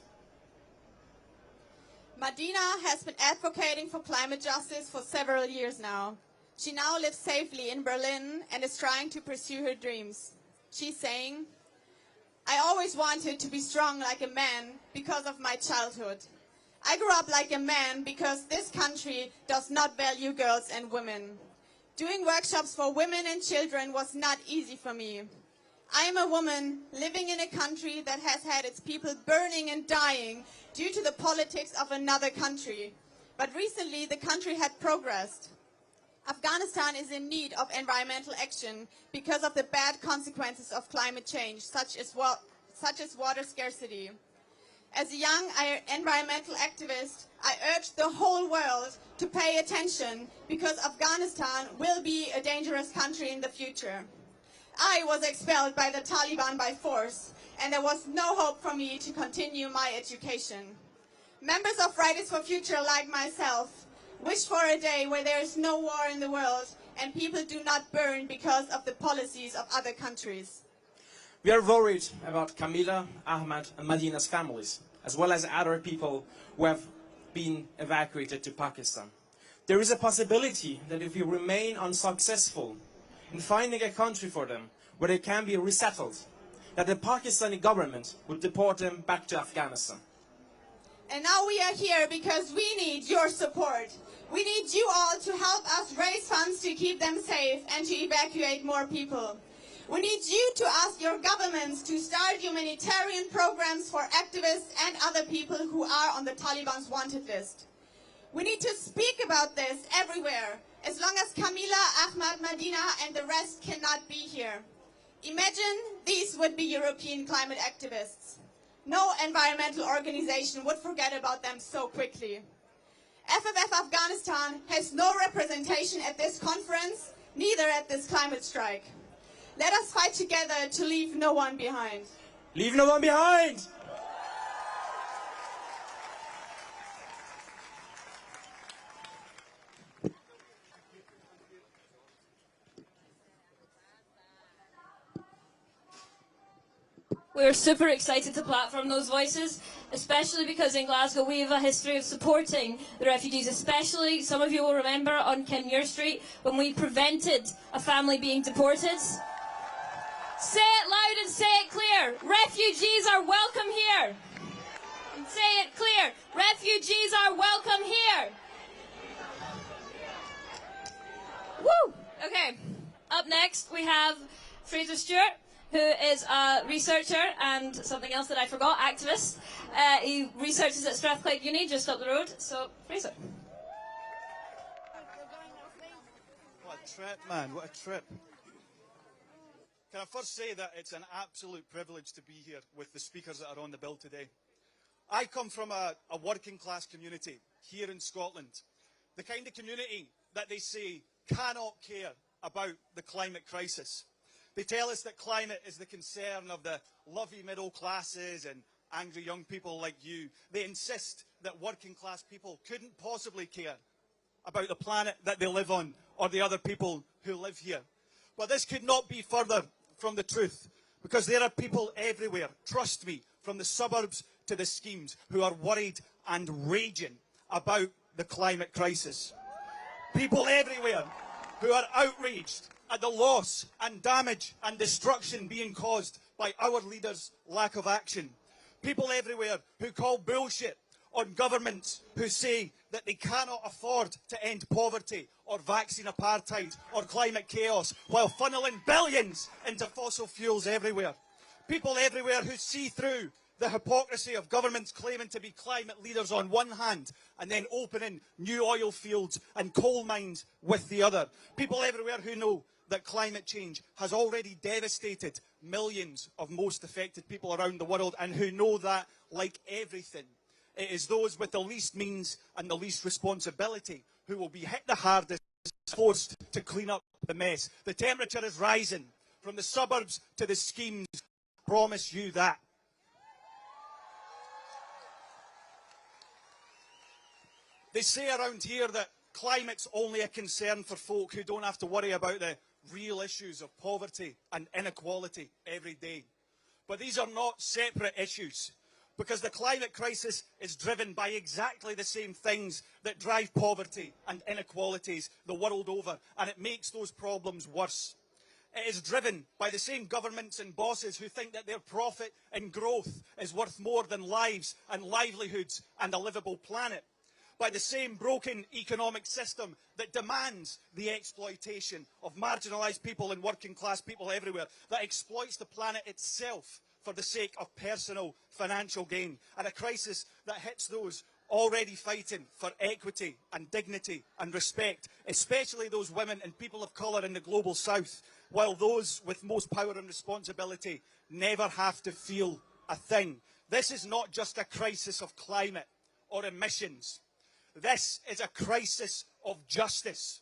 Madina has been advocating for climate justice for several years now. She now lives safely in Berlin and is trying to pursue her dreams. She's saying, "I always wanted to be strong like a man because of my childhood. I grew up like a man because this country does not value girls and women. Doing workshops for women and children was not easy for me. I am a woman living in a country that has had its people burning and dying due to the politics of another country. But recently the country had progressed. Afghanistan is in need of environmental action because of the bad consequences of climate change, such as water scarcity. As a young environmental activist, I urge the whole world to pay attention because Afghanistan will be a dangerous country in the future. I was expelled by the Taliban by force, and there was no hope for me to continue my education. Members of Fridays for Future like myself wish for a day where there is no war in the world and people do not burn because of the policies of other countries. We are worried about Camila, Ahmad and Madina's families, as well as other people who have been evacuated to Pakistan. There is a possibility that if we remain unsuccessful in finding a country for them where they can be resettled, that the Pakistani government would deport them back to Afghanistan. And now we are here because we need your support. We need you all to help us raise funds to keep them safe and to evacuate more people. We need you to ask your governments to start humanitarian programs for activists and other people who are on the Taliban's wanted list. We need to speak about this everywhere, as long as Camila, Ahmad, Madina and the rest cannot be here. Imagine these would be European climate activists. No environmental organization would forget about them so quickly. FFF Afghanistan has no representation at this conference, neither at this climate strike. Let us fight together to leave no one behind. Leave no one behind! We're super excited to platform those voices, especially because in Glasgow we have a history of supporting the refugees, especially, some of you will remember, on Kinmure Street when we prevented a family being deported. Say it loud and say it clear. Refugees are welcome here. And say it clear. Refugees are welcome here. Woo! Okay, up next we have Fraser Stewart, who is a researcher and something else that I forgot, activist. He researches at Strathclyde Uni, just up the road. So, Fraser. What a trip, man, what a trip. Can I first say that it's an absolute privilege to be here with the speakers that are on the bill today. I come from a working class community here in Scotland. The kind of community that they say cannot care about the climate crisis. They tell us that climate is the concern of the lovey middle classes and angry young people like you. They insist that working class people couldn't possibly care about the planet that they live on or the other people who live here. Well, this could not be further from the truth, because there are people everywhere, trust me, from the suburbs to the schemes, who are worried and raging about the climate crisis. People everywhere who are outraged at the loss and damage and destruction being caused by our leaders' lack of action. People everywhere who call bullshit on governments who say that they cannot afford to end poverty or vaccine apartheid or climate chaos while funneling billions into fossil fuels everywhere. People everywhere who see through the hypocrisy of governments claiming to be climate leaders on one hand and then opening new oil fields and coal mines with the other. People everywhere who know that climate change has already devastated millions of most affected people around the world, and who know that, like everything, it is those with the least means and the least responsibility who will be hit the hardest, forced to clean up the mess. The temperature is rising from the suburbs to the schemes. I promise you that. They say around here that climate's only a concern for folk who don't have to worry about the real issues of poverty and inequality every day. But these are not separate issues, because the climate crisis is driven by exactly the same things that drive poverty and inequalities the world over, and it makes those problems worse. It is driven by the same governments and bosses who think that their profit and growth is worth more than lives and livelihoods and a livable planet. By the same broken economic system that demands the exploitation of marginalised people and working class people everywhere, that exploits the planet itself for the sake of personal financial gain, and a crisis that hits those already fighting for equity and dignity and respect, especially those women and people of colour in the global south, while those with most power and responsibility never have to feel a thing. This is not just a crisis of climate or emissions. This is a crisis of justice,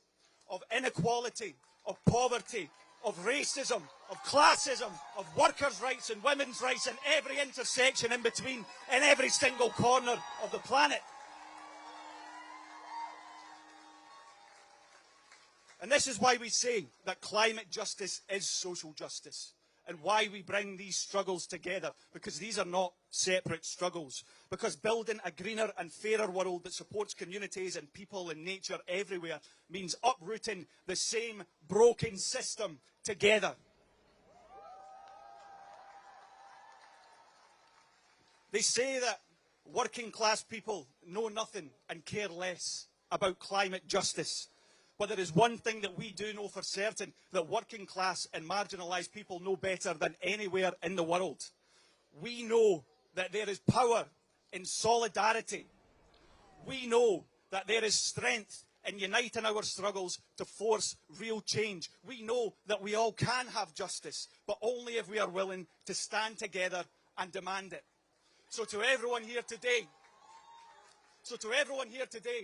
of inequality, of poverty, of racism, of classism, of workers' rights and women's rights, and every intersection in between, in every single corner of the planet. And this is why we say that climate justice is social justice, and why we bring these struggles together, because these are not separate struggles. Because building a greener and fairer world that supports communities and people and nature everywhere means uprooting the same broken system together. They say that working class people know nothing and care less about climate justice. But there is one thing that we do know for certain, that working class and marginalised people know better than anywhere in the world. We know that there is power in solidarity. We know that there is strength in uniting our struggles to force real change. We know that we all can have justice, but only if we are willing to stand together and demand it. So to everyone here today,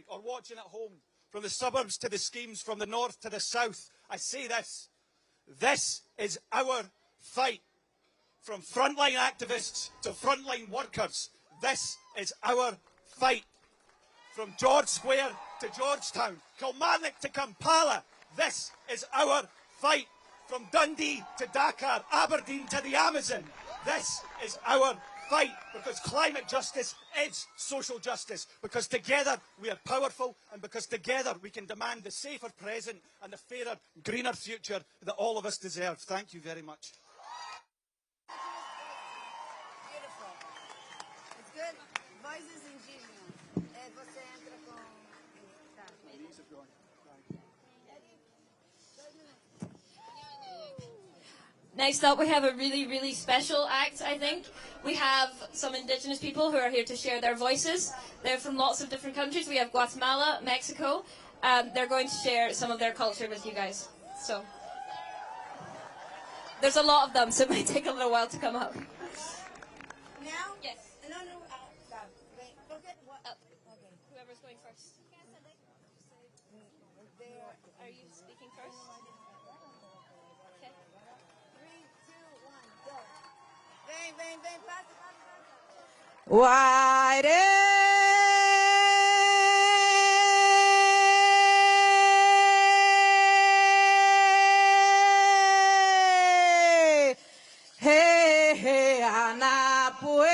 or watching at home, from the suburbs to the schemes, from the north to the south, I say this. This is our fight. From frontline activists to frontline workers, this is our fight. From George Square to Georgetown, Kilmarnock to Kampala, this is our fight. From Dundee to Dakar, Aberdeen to the Amazon, this is our fight, because climate justice is social justice, because together we are powerful, and because together we can demand the safer present and the fairer, greener future that all of us deserve. Thank you very much. Beautiful. It's good. Voices indígenas. Você entra com... Next up, we have a really, really special act, I think. We have some indigenous people who are here to share their voices. They're from lots of different countries. We have Guatemala, Mexico. They're going to share some of their culture with you guys. So, there's a lot of them, so it might take a little while to come up. Now? Yes. No. Okay. Whoever's going first. Are you speaking first? Okay. 3, 2, 1, go. Vem, passa. Hey, Anapue,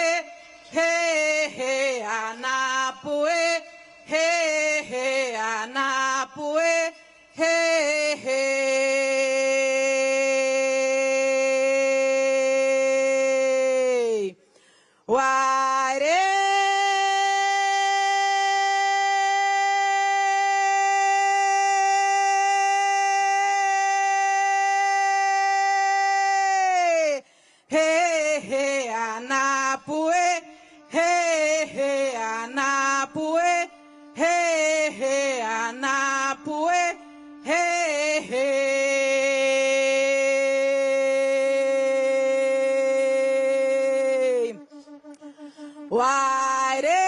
hey, Anapue, hey, Anapue, hey, Ware. Hey, Anapue, hey, Anapue, hey, Anapue, hey, Ware.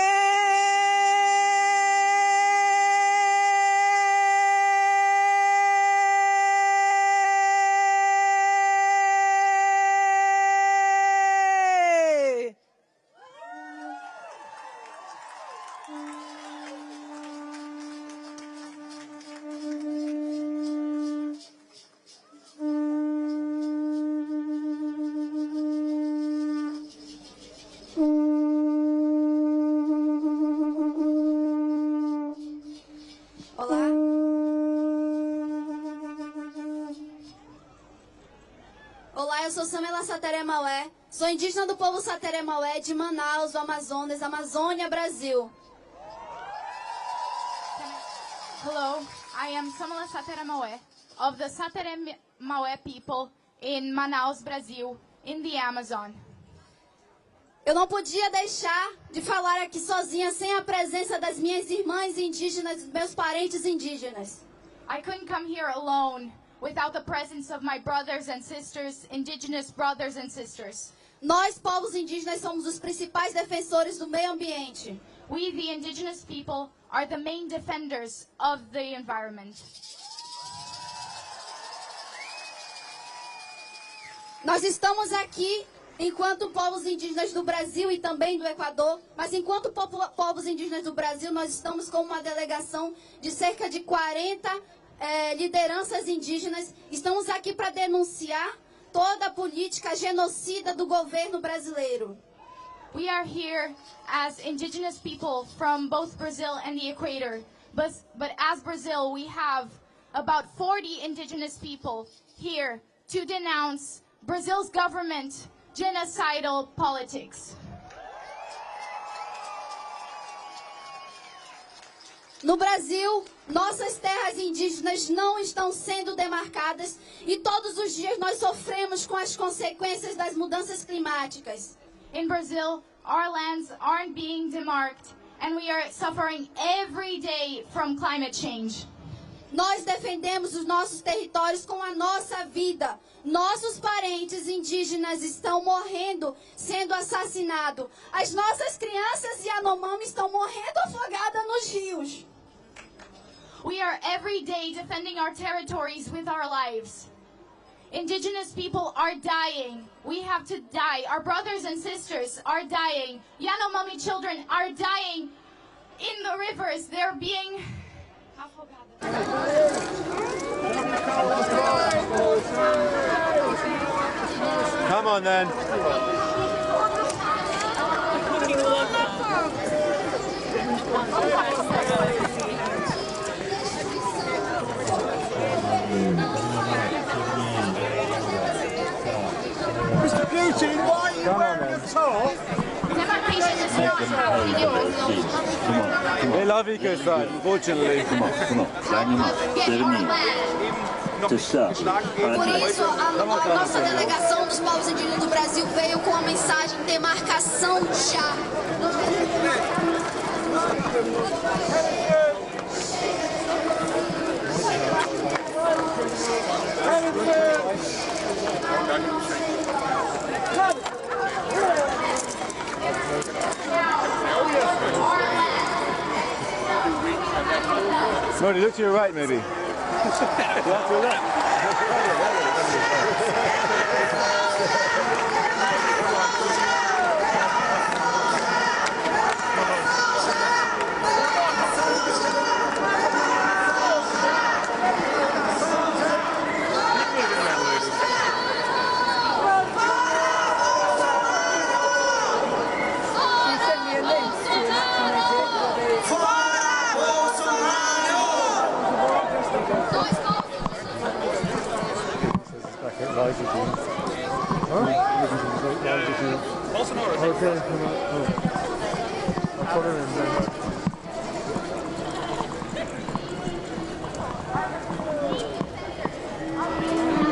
sou Samela Sateré Maué, sou indígena do povo Sateré Maué de Manaus, do Amazonas, Amazônia, Brasil. Hello, I am Samela Sateré Maué, of the Sateré Maué people in Manaus, Brazil, in the Amazon. Eu não podia deixar de falar aqui sozinha sem a presença das minhas irmãs indígenas, meus parentes indígenas. I couldn't come here alone without the presence of my brothers and sisters, indigenous brothers and sisters. Nós, povos indígenas, somos os principais defensores do meio ambiente. We, the indigenous people, are the main defenders of the environment. Nós estamos aqui enquanto povos indígenas do Brasil e também do Equador, mas enquanto povos indígenas do Brasil, nós estamos com uma delegação de cerca de 40 lideranças indígenas. Estamos aqui para denunciar toda a política genocida do governo brasileiro. We are here as indigenous people from both Brazil and the equator, but as Brazil, we have about 40 indigenous people here to denounce Brazil's government genocidal politics. No Brasil, nossas terras indígenas não estão sendo demarcadas e todos os dias nós sofremos com as consequências das mudanças climáticas. In Brazil, our lands aren't being demarked and we are suffering every day from climate change. Nós defendemos os nossos territórios com a nossa vida. Nossos parentes indígenas estão morrendo, sendo assassinados. As nossas crianças Yanomami estão morrendo afogadas nos rios. We are every day defending our territories with our lives. Indigenous people are dying. We have to die. Our brothers and sisters are dying. Yanomami children are dying in the rivers. They're being... Come on then. Mr. Putin, why are you wearing a top? They love ecocide, unfortunately. Por isso, a nossa delegação dos povos indígenas do Brasil veio com a mensagem demarcação já. Roddy, look to your right, maybe. Look to your left. Okay, come on. Oh. I'll put her in there.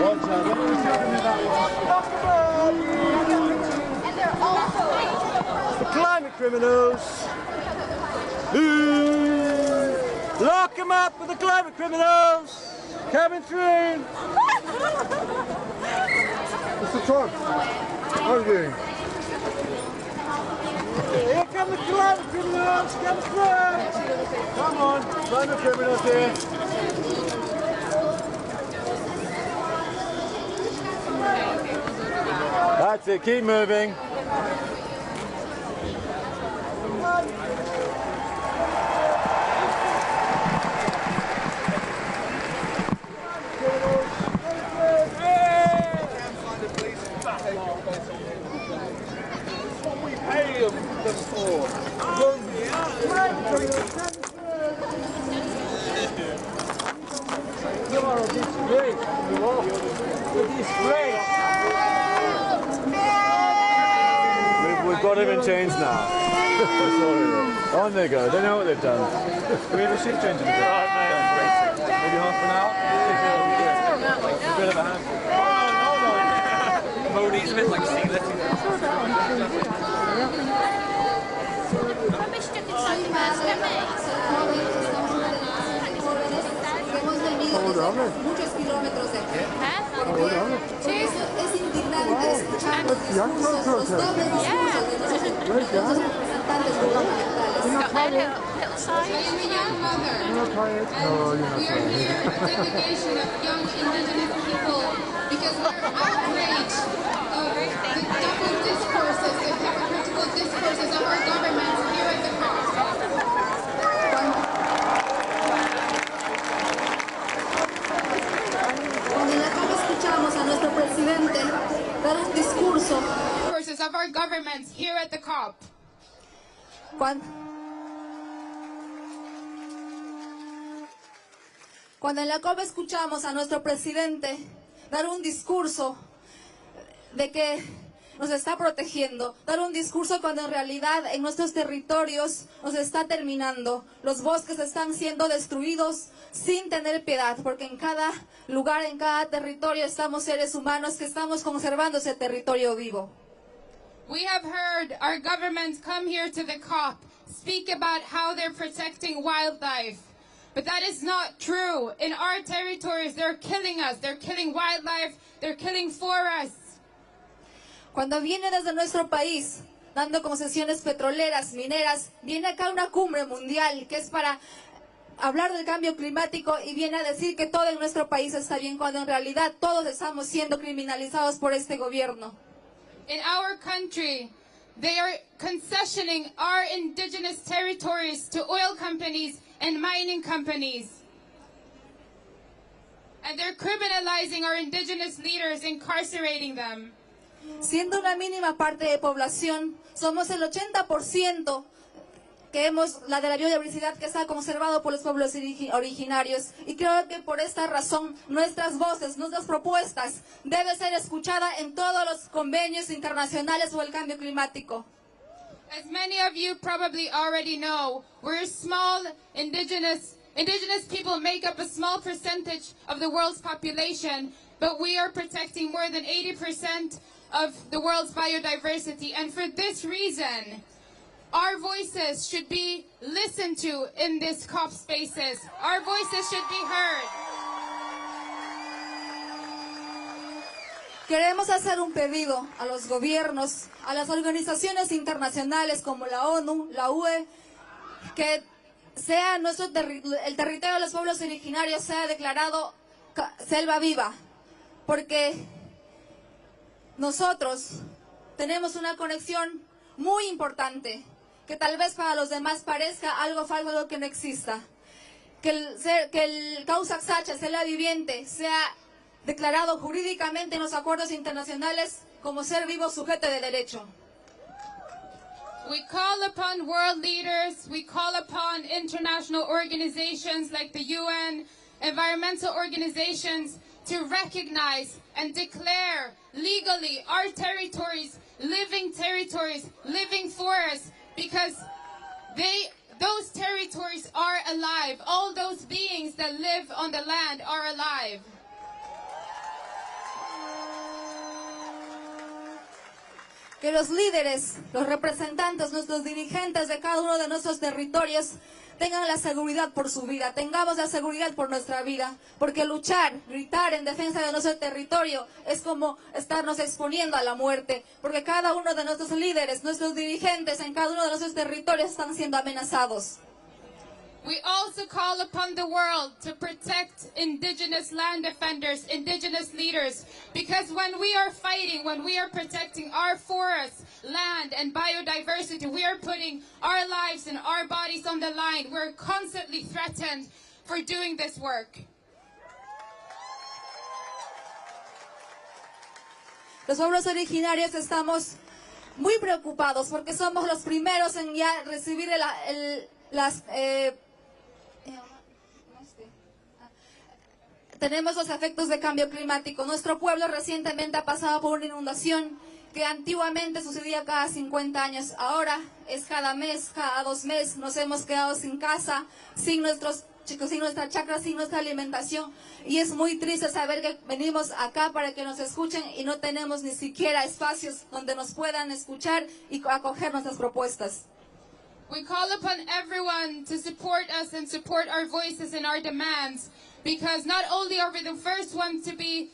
Watch out, don't be talking about And they're also the climate criminals. Ooh. Lock them up with the climate criminals. Coming through. Mr. Trump, how are you doing? Here come the climate criminals, come through! Come on, climate criminals here. That's it, keep moving. You're a disgrace. You're a disgrace. We've got him in chains now. Sorry. On they go. They know what they've done. We have a shift change in the car. Maybe half an hour. A bit of a handful. Modi's a bit like Sealet. Muchos kilómetros de aquí. Sí. Es indignante escuchar los discursos, los dobles discursos de nuestros representantes gubernamentales. We are here, a delegation of young indigenous people, because we're outraged of the double discourses, the hypocritical discourses of our governments here at the COP. Cuando en la COP escuchamos a nuestro presidente dar un discurso Of our governments here at the COP. Cuando en la COP escuchamos a nuestro presidente dar un discurso de que nos está protegiendo, dar un discurso cuando en realidad en nuestros territorios nos está terminando. Los bosques están siendo destruidos sin tener piedad, porque en cada lugar, en cada territorio estamos seres humanos que estamos conservando ese territorio vivo. We have heard our governments come here to the COP, speak about how they're protecting wildlife. But that is not true. In our territories, they're killing us. They're killing wildlife. They're killing forests. Cuando viene desde nuestro país, dando concesiones petroleras, mineras, viene acá una cumbre mundial que es para hablar del cambio climático y viene a decir que todo en nuestro país está bien, cuando en realidad todos estamos siendo criminalizados por este gobierno. In our country, they are concessioning our indigenous territories to oil companies and mining companies. And they're criminalizing our indigenous leaders, incarcerating them. Siendo una mínima parte de población, somos el 80% que la de la biodiversidad que está conservado por los pueblos originarios. Y creo que por esta razón nuestras voces, nuestras propuestas deben ser escuchadas en todos los convenios internacionales sobre el cambio climático. As many of you probably already know, we're small indigenous people make up a small percentage of the world's population, but we are protecting more than 80% of the world's biodiversity. And for this reason, our voices should be listened to in this COP spaces. Our voices should be heard. Queremos hacer un pedido a los gobiernos, a las organizaciones internacionales como la ONU, la UE, que sea el territorio de los pueblos originarios sea declarado selva viva, porque nosotros tenemos una conexión muy importante, que tal vez para los demás parezca algo falso, algo que no exista. Que el causa Sacha, selva viviente, sea declarado jurídicamente en los acuerdos internacionales como ser vivo sujeto de derecho. We call upon world leaders, we call upon international organizations like the UN, environmental organizations, to recognize and declare legally our territories, living forests, because those territories are alive. All those beings that live on the land are alive. Que los líderes, los representantes, nuestros dirigentes de cada uno de nuestros territorios tengan la seguridad por su vida, tengamos la seguridad por nuestra vida, porque luchar, gritar en defensa de nuestro territorio es como estarnos exponiendo a la muerte, porque cada uno de nuestros líderes, nuestros dirigentes en cada uno de nuestros territorios están siendo amenazados. We also call upon the world to protect indigenous land defenders, indigenous leaders, because when we are fighting, when we are protecting our forests, land and biodiversity, we are putting our lives and our bodies on the line. We're constantly threatened for doing this work. Los pueblos originarios estamos muy preocupados porque somos los primeros en ya recibir tenemos los efectos de cambio climático. Nuestro pueblo recientemente ha pasado por una inundación que antiguamente sucedía cada 50 años, ahora es cada mes, cada 2 meses. Nos hemos quedado sin casa, sin nuestros chicos, sin nuestra chacra, sin nuestra alimentación, y es muy triste saber que venimos acá para que nos escuchen y no tenemos ni siquiera espacios donde nos puedan escuchar y acoger nuestras propuestas. We call upon everyone to support us and support our voices and our demands, because not only are we the first ones to be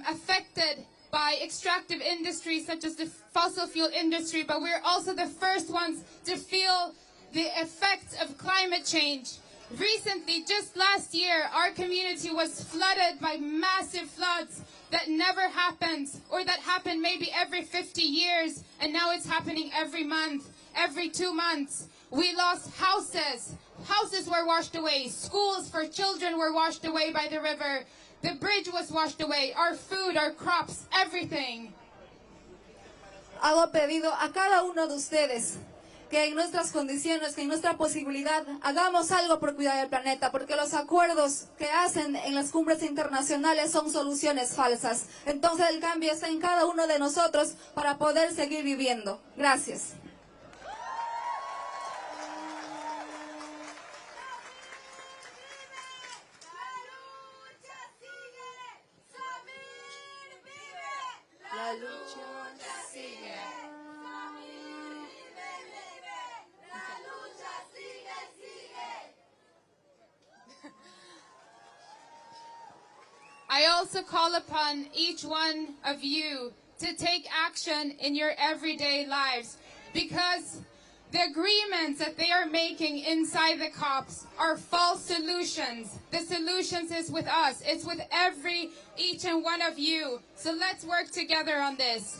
affected by extractive industries such as the fossil fuel industry, but we're also the first ones to feel the effects of climate change. Recently, just last year, our community was flooded by massive floods that never happened, or that happened maybe every 50 years, and now it's happening every month, every 2 months. We lost houses. Houses were washed away. Schools for children were washed away by the river. The bridge was washed away. Our food, our crops, everything. Hago pedido a cada uno de ustedes que en nuestras condiciones, que en nuestra posibilidad, hagamos algo por cuidar el planeta, porque los acuerdos que hacen en las cumbres internacionales son soluciones falsas. Entonces el cambio está en cada uno de nosotros para poder seguir viviendo. Gracias. La lucha sigue. I also call upon each one of you to take action in your everyday lives, because the agreements that they are making inside the COPs are false solutions. The solutions is with us. It's with each and one of you. So let's work together on this.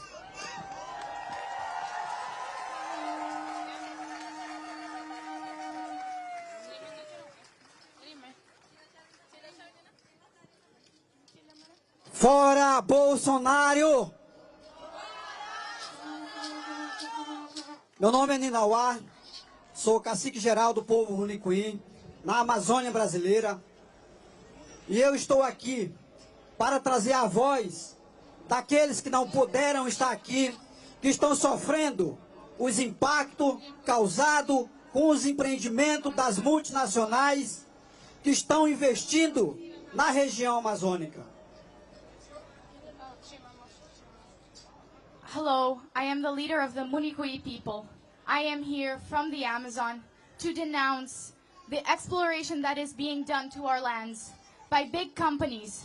Fora Bolsonaro! Meu nome é Ninauá, sou cacique geral do povo Runicuim, na Amazônia brasileira. E eu estou aqui para trazer a voz daqueles que não puderam estar aqui, que estão sofrendo os impactos causados com os empreendimentos das multinacionais que estão investindo na região amazônica. Hello, I am the leader of the Munikui people. I am here from the Amazon to denounce the exploration that is being done to our lands by big companies.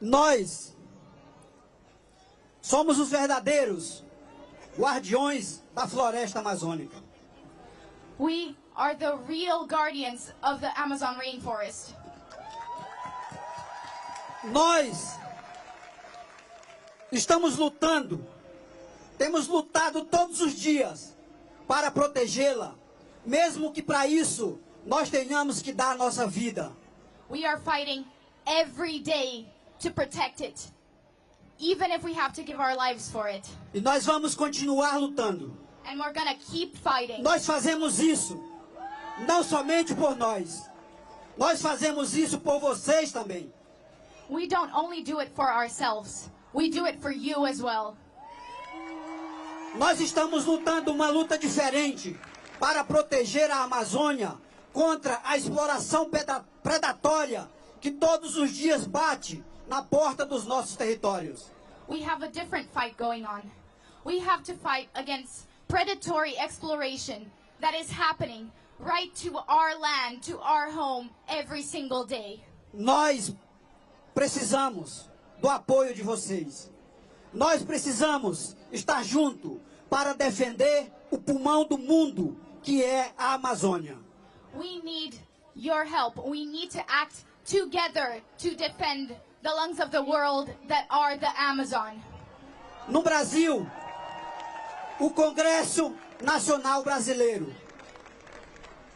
Nós somos os verdadeiros guardiões da floresta amazônica. We are the real guardians of the Amazon rainforest. Nós estamos lutando, temos lutado todos os dias para protegê-la, mesmo que para isso nós tenhamos que dar a nossa vida. We are fighting every day to protect it, even if we have to give our lives for it. E nós vamos continuar lutando. And we're gonna keep fighting. Nós fazemos isso não somente por nós, nós fazemos isso por vocês também. We don't only do it for ourselves. We do it for you as well. Nós estamos lutando uma luta diferente para proteger a Amazônia contra a exploração predatória que todos os dias bate na porta dos nossos territórios. We have a different fight going on. We have to fight against predatory exploration that is happening right to our land, to our home, every single day. Nós precisamos do apoio de vocês. Nós precisamos estar junto para defender o pulmão do mundo, que é a Amazônia. We need your help. We need to act together to defend the lungs of the world that are the Amazon. No Brasil, o Congresso Nacional Brasileiro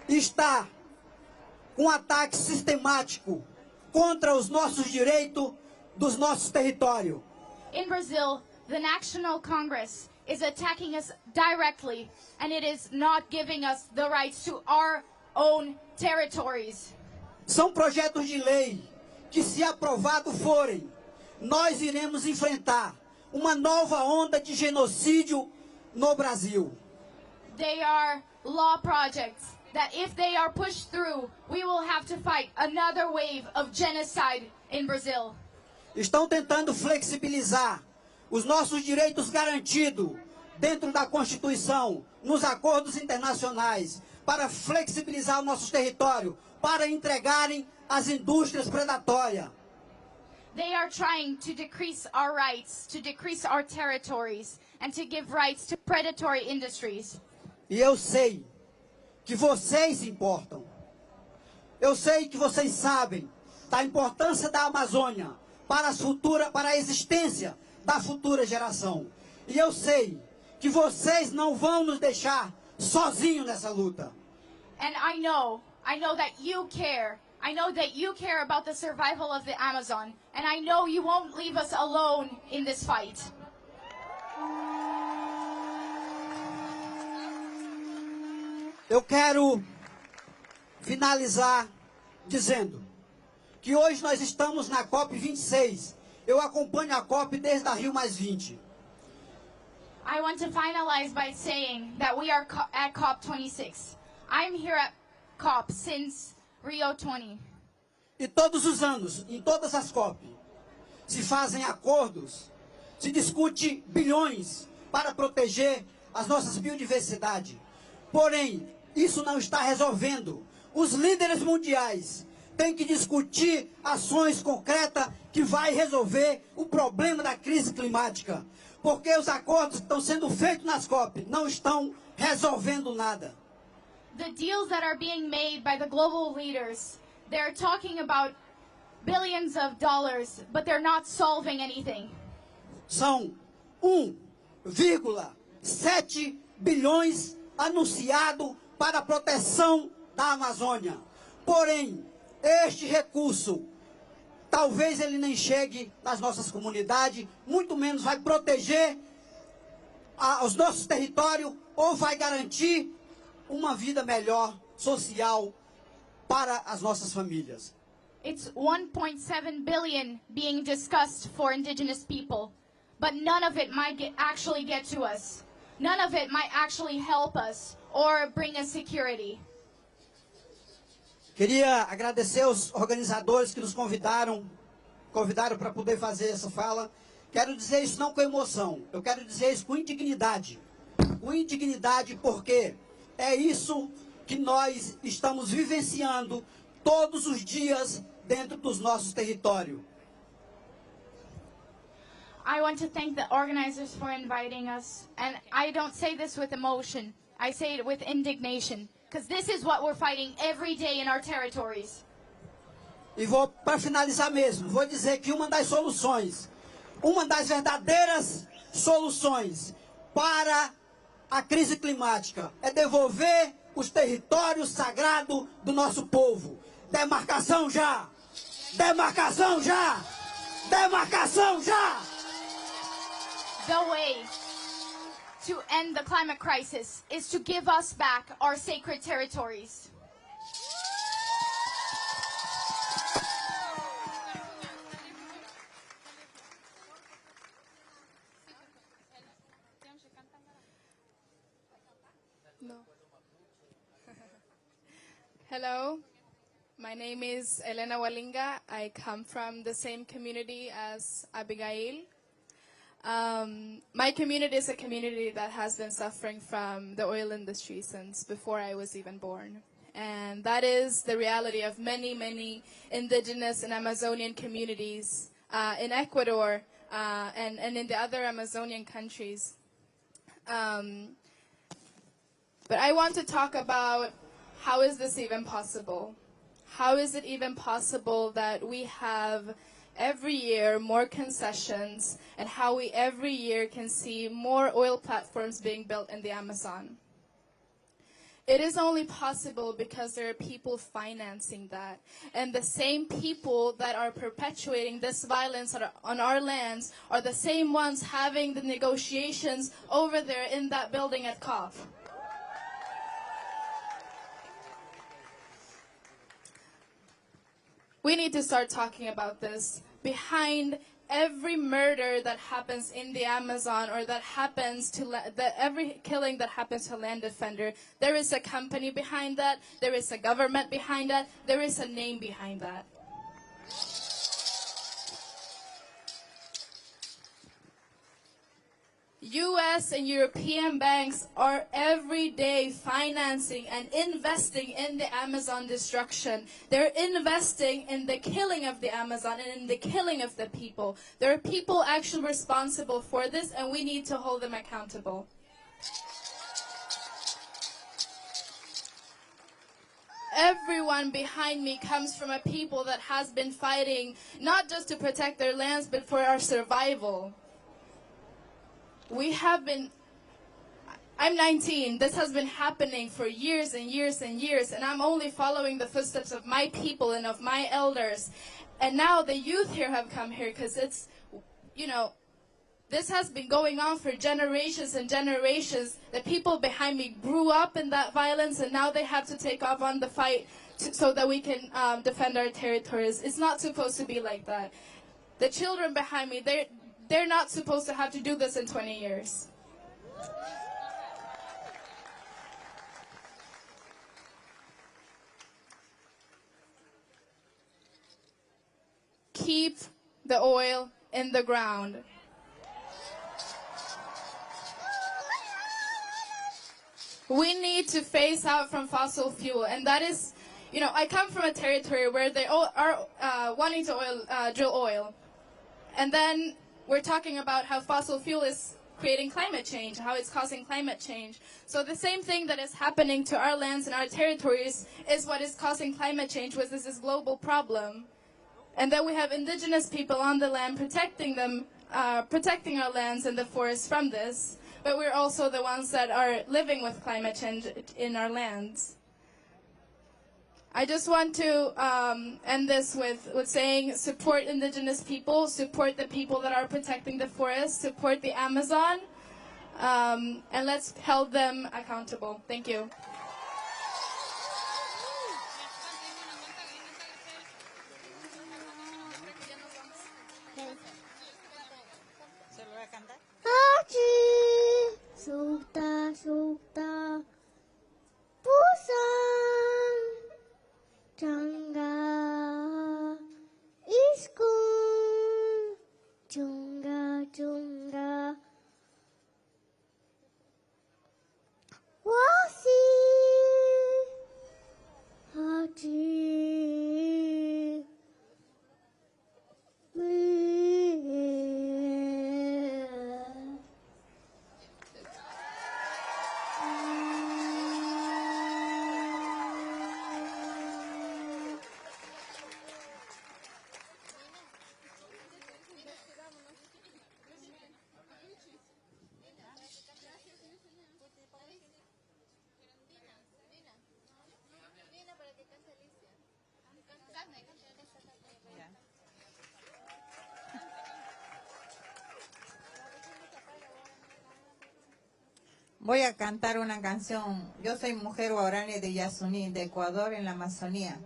está com ataque sistemático contra os nossos direitos dos nossos territórios. In Brazil, the National Congress is attacking us directly, and it is not giving us the rights to our own territories. São projetos de lei que, se aprovados forem, nós iremos enfrentar uma nova onda de genocídio no Brasil. They are law projects that if they are pushed through, we will have to fight another wave of genocide in Brazil. Estão tentando flexibilizar os nossos direitos garantidos dentro da Constituição, nos acordos internacionais, para flexibilizar o nosso território, para entregarem às indústrias predatórias. They are trying to decrease our rights, to decrease our territories, and to give rights to predatory industries. E eu sei que vocês importam. Eu sei que vocês sabem da importância da Amazônia para a existência da futura geração. E eu sei que vocês não vão nos deixar sozinhos nessa luta. And I know that you care. I know that you care about the survival of the Amazon, and I know you won't leave us alone in this fight. Eu quero finalizar dizendo que hoje nós estamos na COP26. Eu acompanho a COP desde a Rio+20. I want to finalize by saying that we are at COP26. I'm here at COP since Rio 20. E todos os anos, em todas as COP, se fazem acordos, se discute bilhões para proteger as nossas biodiversidades. Porém, isso não está resolvendo. Os líderes mundiais têm que discutir ações concretas que vai resolver o problema da crise climática. Porque os acordos que estão sendo feitos nas COP não estão resolvendo nada. The deals that are being made by the global leaders, they're talking about billions of dollars, but they're not solving anything. São 1,7 bilhões anunciado para a proteção da Amazônia. Porém, este recurso, talvez ele nem chegue nas nossas comunidades, muito menos vai proteger os nossos territórios ou vai garantir uma vida melhor, social, para as nossas famílias. It's 1.7 billion being discussed for indigenous people, but none of it might actually get to us. None of it might actually help us or bring us security. Queria agradecer aos organizadores que nos convidaram para poder fazer essa fala. Quero dizer isso não com emoção, eu quero dizer isso com indignidade. Com indignidade porque é isso que nós estamos vivenciando todos os dias dentro dos nossos territórios. I want to thank the organizers for inviting us, and I don't say this with emotion, I say it with indignation, because this is what we're fighting every day in our territories. E vou, para finalizar mesmo, vou dizer que uma das soluções, uma das verdadeiras soluções para a crise climática é devolver os territórios sagrados do nosso povo. Demarcação já! Demarcação já! Demarcação já! The way to end the climate crisis is to give us back our sacred territories. No. Hello, my name is Elena Walinga. I come from the same community as Abigail. My community is a community that has been suffering from the oil industry since before I was even born. And that is the reality of many, many indigenous and Amazonian communities in Ecuador and in the other Amazonian countries. But I want to talk about how is this even possible? How is it even possible that we have every year more concessions and how we every year can see more oil platforms being built in the Amazon? It is only possible because there are people financing that. And the same people that are perpetuating this violence on our lands are the same ones having the negotiations over there in that building at COP. We need to start talking about this. Behind every murder that happens in the Amazon, or that happens to every killing that happens to a land defender, there is a company behind that, there is a government behind that, there is a name behind that. US and European banks are every day financing and investing in the Amazon destruction. They're investing in the killing of the Amazon and in the killing of the people. There are people actually responsible for this, and we need to hold them accountable. Everyone behind me comes from a people that has been fighting not just to protect their lands, but for our survival. I'm 19, this has been happening for years and years and years, and I'm only following the footsteps of my people and of my elders. And now the youth here have come here because it's, this has been going on for generations and generations. The people behind me grew up in that violence, and now they have to take off on the fight so that we can defend our territories. It's not supposed to be like that. The children behind me, they're not supposed to have to do this in 20 years. Keep the oil in the ground. We need to phase out from fossil fuel, and that is, I come from a territory where they all are wanting to drill oil, and then we're talking about how fossil fuel is creating climate change, how it's causing climate change. So the same thing that is happening to our lands and our territories is what is causing climate change, which is this global problem. And then we have indigenous people on the land protecting them, protecting our lands and the forests from this. But we're also the ones that are living with climate change in our lands. I just want to end this with saying support indigenous people, support the people that are protecting the forest, support the Amazon, and let's hold them accountable. Thank you. Sukta, sukta, pusang, Changa, iskun, chunga, chunga, wasi, haji, Voy a cantar una canción. Yo soy mujer guaraní de Yasuní, de Ecuador, en la Amazonía.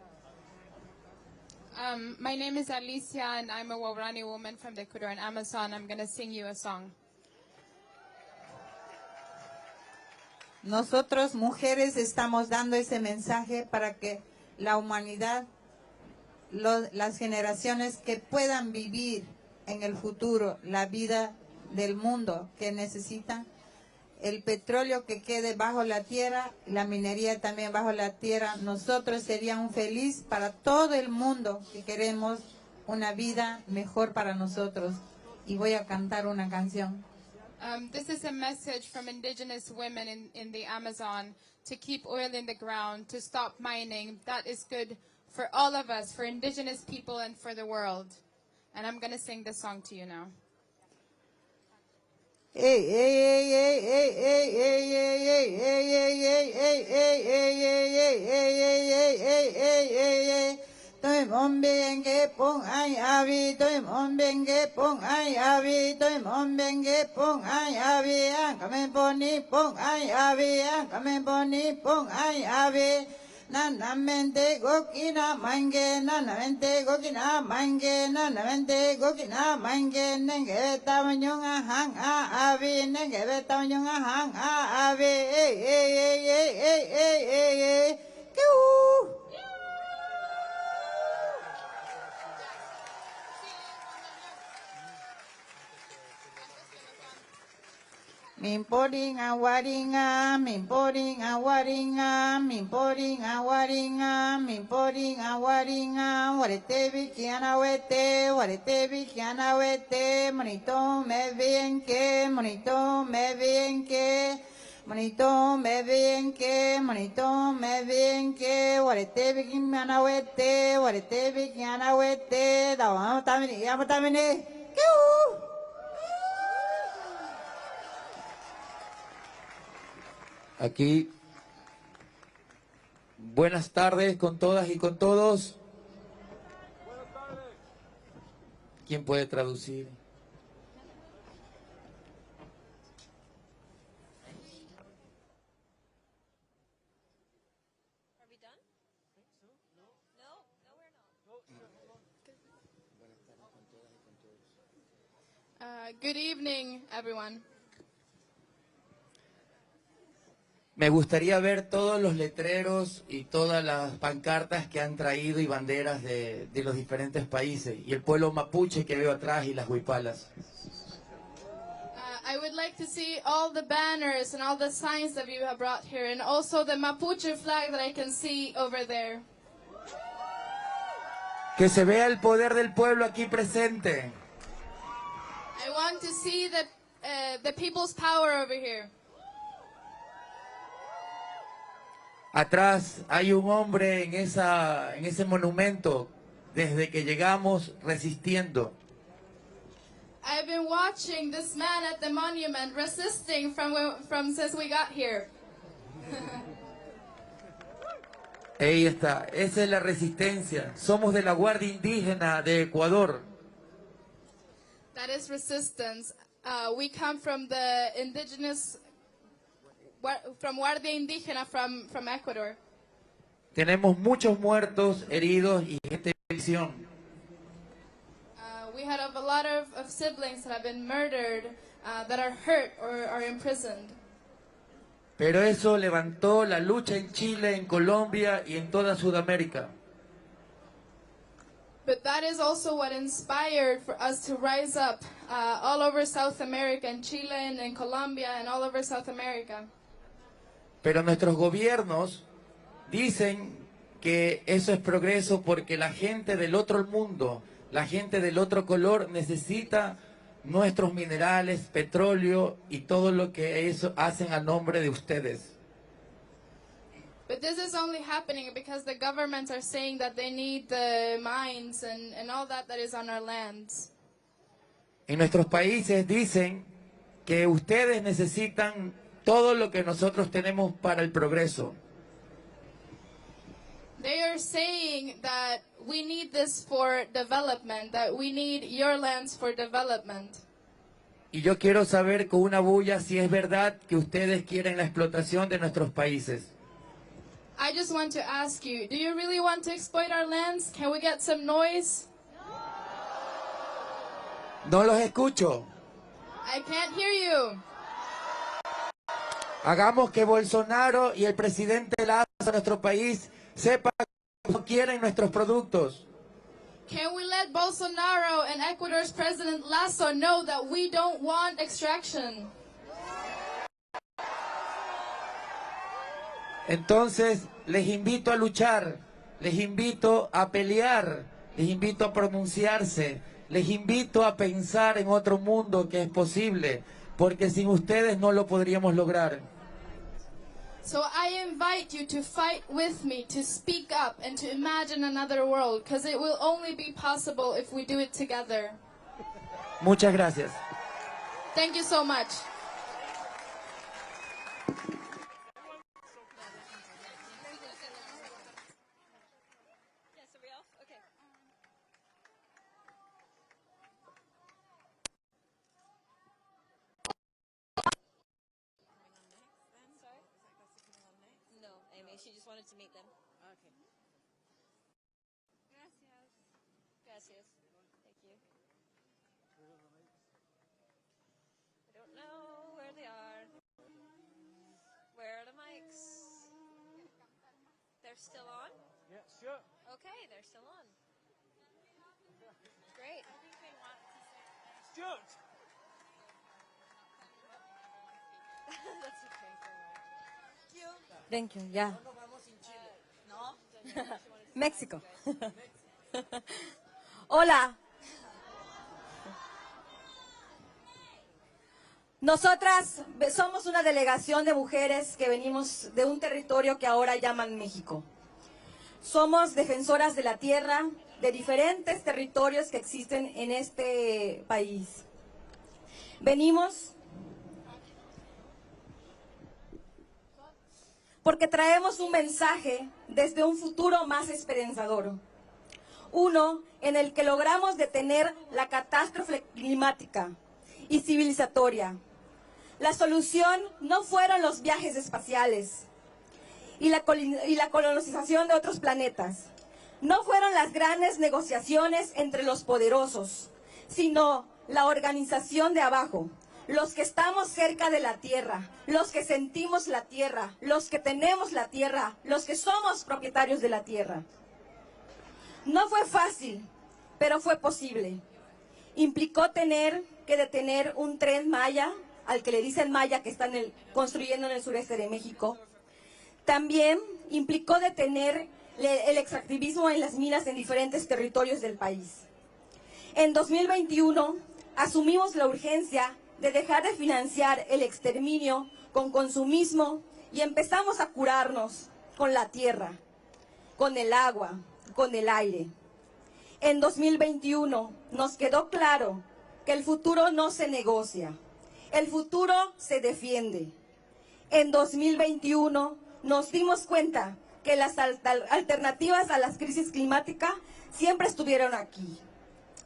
My name is Alicia, and I'm a Waorani woman from the Ecuadorian Amazon. I'm going to sing you a song. Nosotros, mujeres, estamos dando ese mensaje para que la humanidad, las generaciones que puedan vivir en el futuro la vida del mundo que necesitan, el petróleo que quede bajo la tierra, la minería también bajo la tierra, nosotros seríamos felices para todo el mundo que queremos una vida mejor para nosotros. Y voy a cantar una canción. This is a message from indigenous women in the Amazon to keep oil in the ground, to stop mining. That is good for all of us, for indigenous people and for the world. And I'm going to sing this song to you now. Hey, hey, hey, hey, hey, hey, hey, hey, hey, hey, hey, hey, tôi mong bên ghép bông ai avi, tôi mong bên ghép bông ai avi, tôi mong bên ghép bông ai avi, cảm ơn boni bông ai avi, cảm ơn boni bông ai avi. nanamente gokina mange nanamente gokina mange nanamente gokina mange nenge tamanyunga hang a ave nenge tamanyunga hang a ave Mimporing awaringa, mimporing awaringa, mimporing awaringa, mimporing awaringa, warete bikiana wete, monito me bien que, monito me bien que, monito me bien que, monito me bien que, warete bikiana wete, da vamos también, Aquí, buenas tardes con todas y con todos. ¿Quién puede traducir? Good evening, everyone. Me gustaría ver todos los letreros y todas las pancartas que han traído y banderas de los diferentes países. Y el pueblo mapuche que veo atrás y las huipalas. I would like to see all the banners and all the signs that you have brought here, and also the Mapuche flag that I can see over there. Que se vea el poder del pueblo aquí presente. I want to see the people's power over here. Atrás hay un hombre en ese monumento desde que llegamos resistiendo. I've been watching this man at the monument resisting from since we got here. Ahí está, esa es la resistencia. Somos de la Guardia Indígena de Ecuador. That is resistance. We come from the indigenous, from Guardia Indígena from Ecuador. Tenemos muchos muertos, heridos y gente en prisión. We had a lot of siblings that have been murdered, that are hurt or are imprisoned. Pero eso levantó la lucha en Chile, en Colombia y en toda Sudamérica. But that is also what inspired for us to rise up all over South America, in Chile and in Colombia and all over South America. Pero nuestros gobiernos dicen que eso es progreso porque la gente del otro mundo, la gente del otro color necesita nuestros minerales, petróleo y todo lo que eso hacen a nombre de ustedes. But this is only happening because the governments are saying that they need the mines and all that is on our lands. En nuestros países dicen que ustedes necesitan todo lo que nosotros tenemos para el progreso. They are saying that we need this for development, that we need your lands for development. Y yo quiero saber con una bulla si es verdad que ustedes quieren la explotación de nuestros países. I just want to ask you, do you really want to exploit our lands? Can we get some noise? No los escucho. I can't hear you. Hagamos que Bolsonaro y el presidente Lazo de nuestro país sepan que no quieren nuestros productos. Can we let Bolsonaro and Ecuador's President Lasso know that we don't want extraction? Entonces, les invito a luchar, les invito a pelear, les invito a pronunciarse, les invito a pensar en otro mundo que es posible, porque sin ustedes no lo podríamos lograr. So I invite you to fight with me, to speak up and to imagine another world, because it will only be possible if we do it together. Muchas gracias. Thank you so much. She just wanted to meet them. Gracias. Thank you. I don't know where they are. Where are the mics? They're still on? Yeah, sure. Okay, they're still on. Great. Stuart! That's okay. Thank you. Ya. México. Hola. Nosotras somos una delegación de mujeres que venimos de un territorio que ahora llaman México. Somos defensoras de la tierra, de diferentes territorios que existen en este país. Venimos porque traemos un mensaje desde un futuro más esperanzador. Uno en el que logramos detener la catástrofe climática y civilizatoria. La solución no fueron los viajes espaciales y la colonización de otros planetas. No fueron las grandes negociaciones entre los poderosos, sino la organización de abajo. Los que estamos cerca de la tierra, los que sentimos la tierra, los que tenemos la tierra, los que somos propietarios de la tierra. No fue fácil, pero fue posible. Implicó tener que detener un tren Maya, al que le dicen Maya, que están construyendo en el sureste de México. También implicó detener el extractivismo en las minas en diferentes territorios del país. En 2021 asumimos la urgencia de dejar de financiar el exterminio con consumismo y empezamos a curarnos con la tierra, con el agua, con el aire. En 2021 nos quedó claro que el futuro no se negocia, el futuro se defiende. En 2021 nos dimos cuenta que las alternativas a las crisis climáticas siempre estuvieron aquí,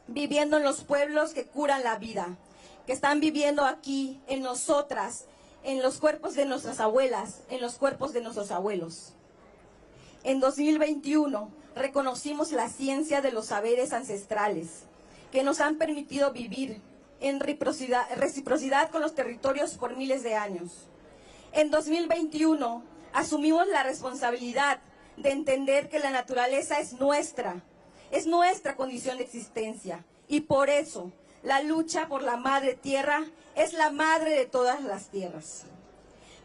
viviendo en los pueblos que curan la vida, que están viviendo aquí en nosotras, en los cuerpos de nuestras abuelas, en los cuerpos de nuestros abuelos. En 2021 reconocimos la ciencia de los saberes ancestrales que nos han permitido vivir en reciprocidad con los territorios por miles de años. En 2021 asumimos la responsabilidad de entender que la naturaleza es nuestra condición de existencia y por eso la lucha por la madre tierra es la madre de todas las tierras.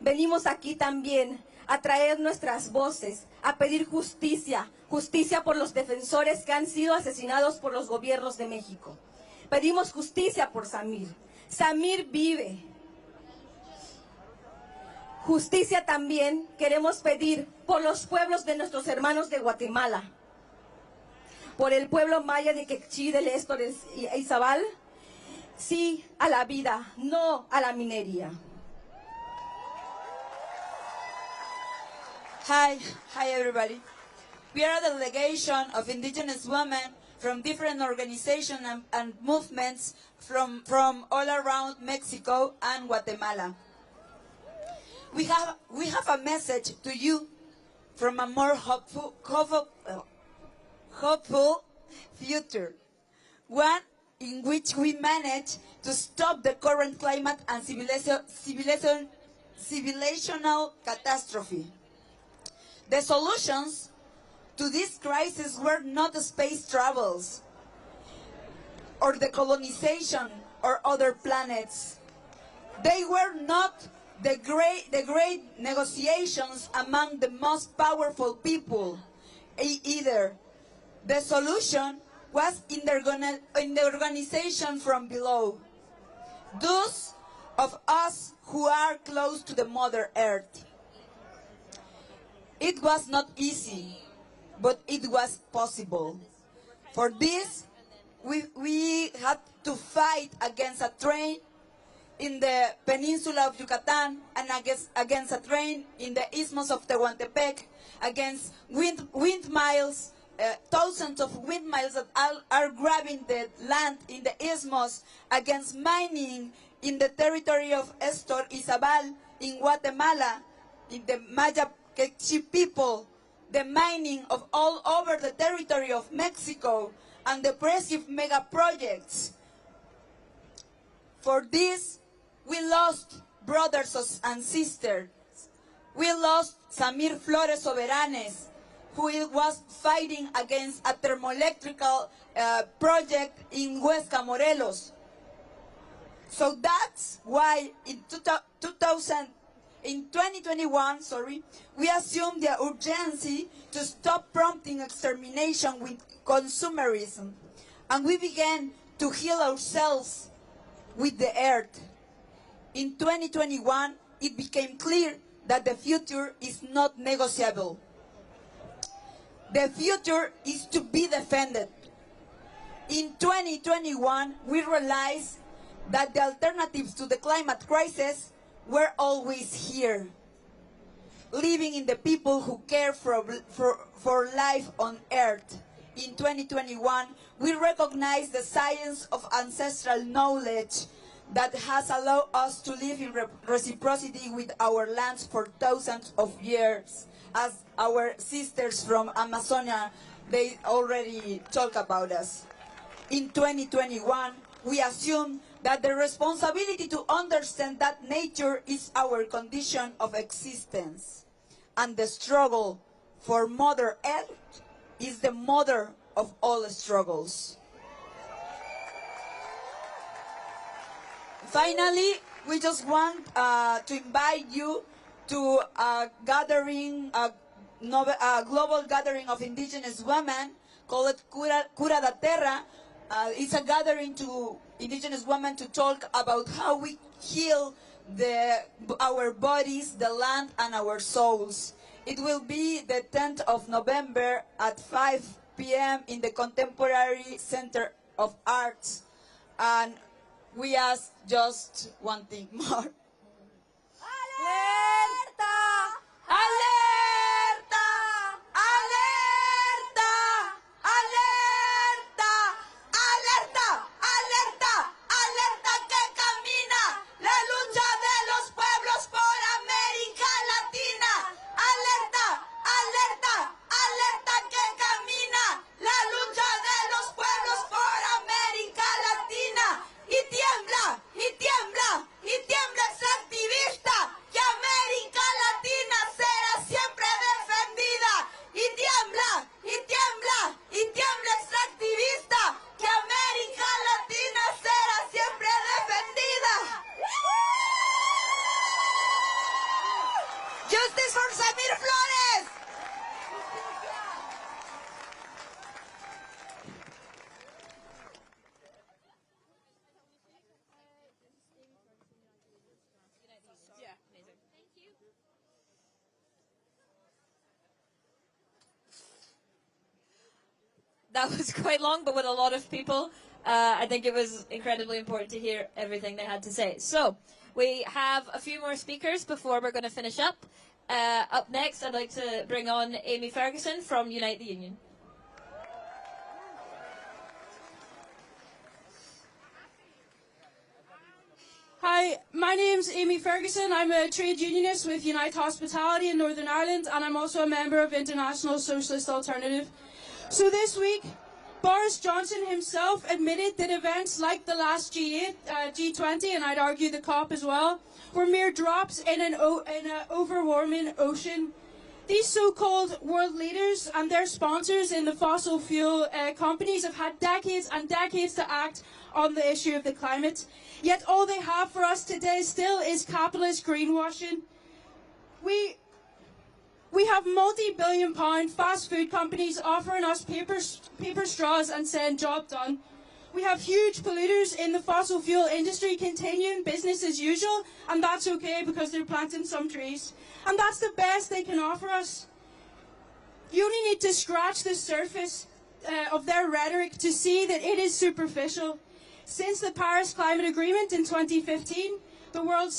Venimos aquí también a traer nuestras voces, a pedir justicia, justicia por los defensores que han sido asesinados por los gobiernos de México. Pedimos justicia por Samir. Samir vive. Justicia también queremos pedir por los pueblos de nuestros hermanos de Guatemala, por el pueblo maya de Quechí, del Estores y Izabal. Sí a la vida, no a la minería. Hi everybody. We are a delegation of indigenous women from different organizations and movements from all around Mexico and Guatemala. We have a message to you from a more hopeful future, one in which we manage to stop the current climate and civilizational catastrophe. The solutions to this crisis were not space travels or the colonization or other planets. They were not the great negotiations among the most powerful people either. The solution was in the organization from below. Those of us who are close to the Mother Earth. It was not easy, but it was possible. For this, we had to fight against a train in the peninsula of Yucatan and against a train in the Isthmus of Tehuantepec, against windmills, thousands of windmills that are grabbing the land in the Isthmus, against mining in the territory of Estor Izabal in Guatemala, in the Maya Quechí people, the mining of all over the territory of Mexico, and depressive mega projects. For this, we lost brothers and sisters. We lost Samir Flores Soberanes, who was fighting against a thermoelectrical project in Huesca, Morelos. So that's why in 2021, we assumed the urgency to stop prompting extermination with consumerism, and we began to heal ourselves with the earth. In 2021, it became clear that the future is not negotiable. The future is to be defended. In 2021, we realized that the alternatives to the climate crisis were always here. Living in the people who care for life on Earth. In 2021, we recognize the science of ancestral knowledge that has allowed us to live in reciprocity with our lands for thousands of years. As our sisters from Amazonia, they already talk about us. In 2021, we assume that the responsibility to understand that nature is our condition of existence, and the struggle for Mother Earth is the mother of all struggles. Finally, we just want to invite you to a gathering, a global gathering of indigenous women called Cura da Terra. It's a gathering to indigenous women to talk about how we heal our bodies, the land, and our souls. It will be the 10th of November at 5 p.m. in the Contemporary Center of Arts. And we ask just one thing more. ¡Alerta! ¡Alerta! ¡Alerta! ¡Alerta! ¡Alerta! ¡Alerta! ¡Alerta que camina la lucha de los pueblos por América Latina! ¡Alerta! ¡Alerta! ¡Alerta que camina la lucha de los pueblos por América Latina! ¡Y tiembla! ¡Y tiembla! ¡Y tiembla ese activista! ¡Que América Latina será siempre defendida! ¡Y tiembla! ¡Y tiembla! ¡Y tiembla ese activista! ¡Que América Latina será siempre defendida! ¡Justice for Samir Flores! That was quite long, but with a lot of people. I think it was incredibly important to hear everything they had to say. So, we have a few more speakers before we're going to finish up. Up next, I'd like to bring on Amy Ferguson from Unite the Union. Hi, my name's Amy Ferguson. I'm a trade unionist with Unite Hospitality in Northern Ireland, and I'm also a member of International Socialist Alternative. So this week, Boris Johnson himself admitted that events like the last G8, G20, and I'd argue the COP as well, were mere drops in an overwarming ocean. These so-called world leaders and their sponsors in the fossil fuel companies have had decades and decades to act on the issue of the climate. Yet all they have for us today still is capitalist greenwashing. We have multi-billion-pound fast food companies offering us paper straws and saying job done. We have huge polluters in the fossil fuel industry continuing business as usual, and that's okay because they're planting some trees. And that's the best they can offer us. You only need to scratch the surface of their rhetoric to see that it is superficial. Since the Paris Climate Agreement in 2015, the world's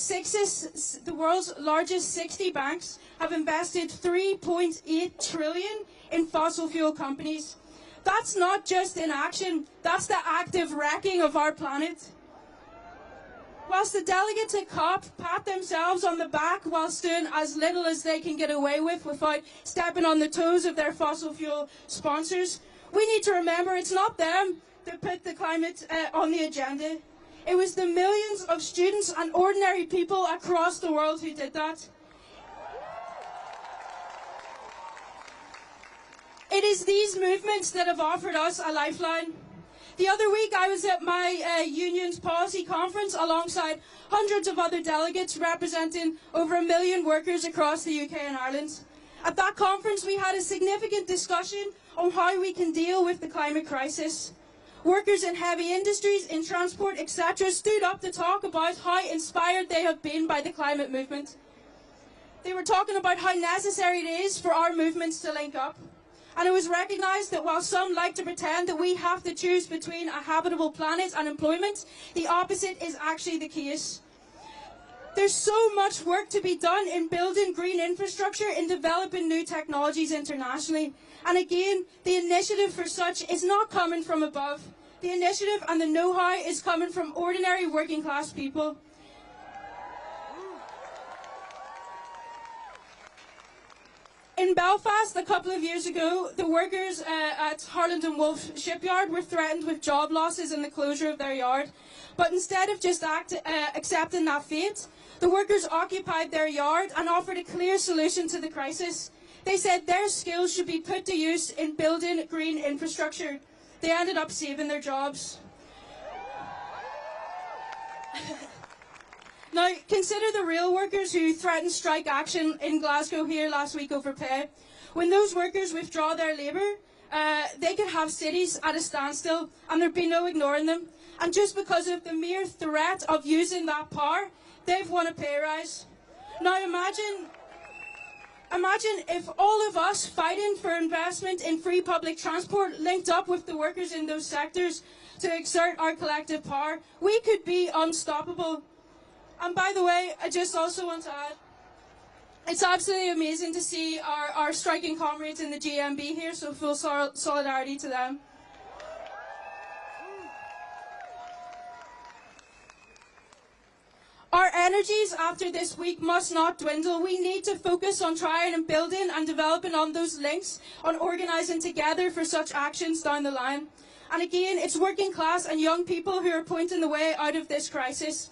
largest 60 banks have invested 3.8 trillion in fossil fuel companies. That's not just inaction, that's the active wrecking of our planet. Whilst the delegates at COP pat themselves on the back whilst doing as little as they can get away with without stepping on the toes of their fossil fuel sponsors, We need to remember it's not them that put the climate on the agenda. It was the millions of students and ordinary people across the world who did that. It is these movements that have offered us a lifeline. The other week I was at my union's policy conference alongside hundreds of other delegates representing over 1 million workers across the UK and Ireland. At that conference we had a significant discussion on how we can deal with the climate crisis. Workers in heavy industries, in transport, etc. stood up to talk about how inspired they have been by the climate movement. They were talking about how necessary it is for our movements to link up. And it was recognised that while some like to pretend that we have to choose between a habitable planet and employment, the opposite is actually the case. There's so much work to be done in building green infrastructure, in developing new technologies internationally. And again, the initiative for such is not coming from above. The initiative and the know-how is coming from ordinary working class people. In Belfast, a couple of years ago, the workers at Harland and Wolff shipyard were threatened with job losses and the closure of their yard. But instead of just accepting that fate, the workers occupied their yard and offered a clear solution to the crisis. They said their skills should be put to use in building green infrastructure. They ended up saving their jobs. Now, consider the rail workers who threatened strike action in Glasgow here last week over pay. When those workers withdraw their labour, they could have cities at a standstill and there'd be no ignoring them. And just because of the mere threat of using that power, they've won a pay rise. Now imagine if all of us fighting for investment in free public transport linked up with the workers in those sectors to exert our collective power. We could be unstoppable. And by the way, I just also want to add, it's absolutely amazing to see our striking comrades in the GMB here, so full solidarity to them. Our energies after this week must not dwindle. We need to focus on trying and building and developing on those links, on organising together for such actions down the line. And again, it's working class and young people who are pointing the way out of this crisis.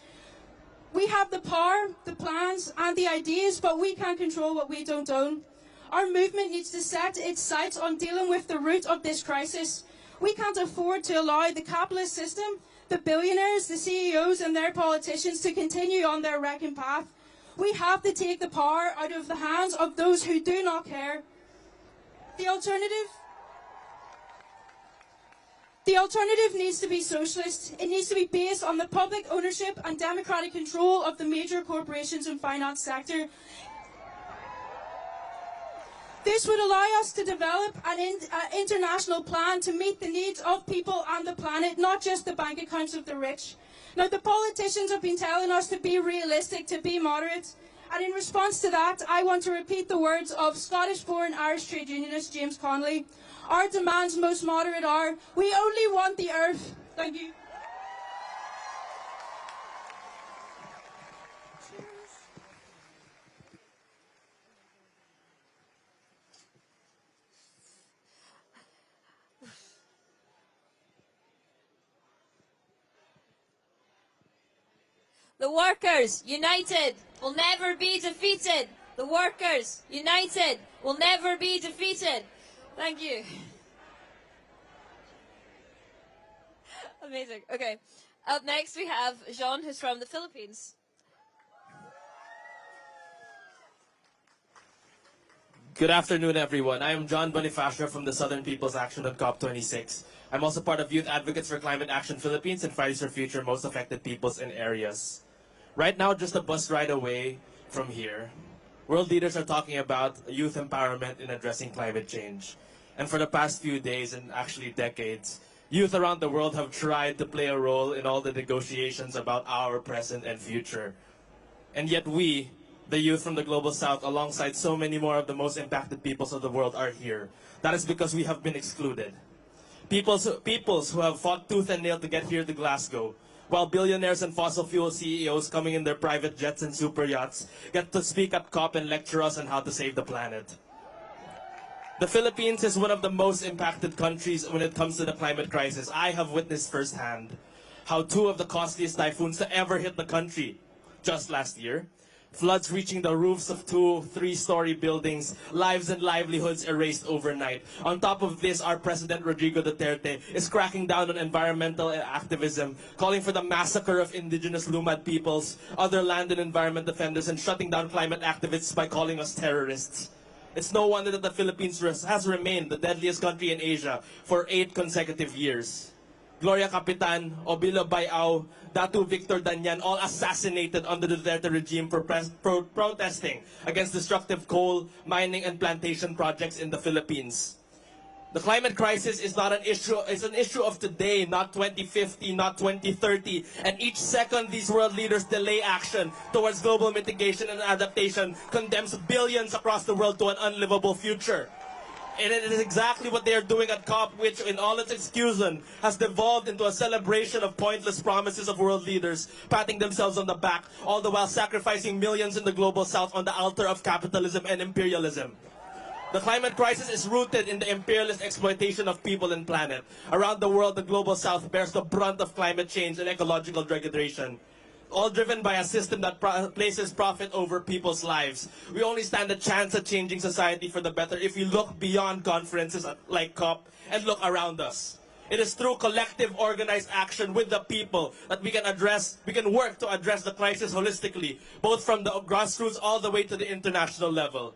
We have the power, the plans and the ideas, but we can't control what we don't own. Our movement needs to set its sights on dealing with the root of this crisis. We can't afford to allow the capitalist system, the billionaires, the CEOs and their politicians to continue on their wrecking path. We have to take the power out of the hands of those who do not care. The alternative needs to be socialist. It needs to be based on the public ownership and democratic control of the major corporations and finance sector. This would allow us to develop an international plan to meet the needs of people and the planet, not just the bank accounts of the rich. Now, the politicians have been telling us to be realistic, to be moderate. And in response to that, I want to repeat the words of Scottish-born Irish trade unionist James Connolly. Our demands, most moderate, are, we only want the earth. Thank you. The workers, united, will never be defeated. The workers, united, will never be defeated. Thank you. Amazing. Okay. Up next we have Jean, who's from the Philippines. Good afternoon, everyone. I am John Bonifacio from the Southern People's Action on COP26. I'm also part of Youth Advocates for Climate Action Philippines and Fridays for Future Most Affected Peoples and Areas. Right now, just a bus ride away from here, world leaders are talking about youth empowerment in addressing climate change. And for the past few days, and actually decades, youth around the world have tried to play a role in all the negotiations about our present and future. And yet we, the youth from the Global South, alongside so many more of the most impacted peoples of the world, are here. That is because we have been excluded. Peoples who have fought tooth and nail to get here to Glasgow, while billionaires and fossil fuel CEOs coming in their private jets and super yachts get to speak at COP and lecture us on how to save the planet. The Philippines is one of the most impacted countries when it comes to the climate crisis. I have witnessed firsthand how two of the costliest typhoons to ever hit the country just last year, floods reaching the roofs of 2- 3-story buildings, lives and livelihoods erased overnight. On top of this, our President Rodrigo Duterte is cracking down on environmental activism, calling for the massacre of indigenous Lumad peoples, other land and environment defenders, and shutting down climate activists by calling us terrorists. It's no wonder that the Philippines has remained the deadliest country in Asia for 8 consecutive years. Gloria Capitan, Obilo Bayao, Datu Victor Danyan, all assassinated under the Duterte regime for protesting against destructive coal, mining, and plantation projects in the Philippines. The climate crisis is not an issue, it's an issue of today, not 2050, not 2030. And each second these world leaders delay action towards global mitigation and adaptation condemns billions across the world to an unlivable future. And it is exactly what they are doing at COP, which in all its exclusion has devolved into a celebration of pointless promises of world leaders, patting themselves on the back, all the while sacrificing millions in the global south on the altar of capitalism and imperialism. The climate crisis is rooted in the imperialist exploitation of people and planet. Around the world, the global south bears the brunt of climate change and ecological degradation, all driven by a system that places profit over people's lives. We only stand a chance at changing society for the better if we look beyond conferences like COP and look around us. It is through collective organized action with the people that we can work to address the crisis holistically, both from the grassroots all the way to the international level.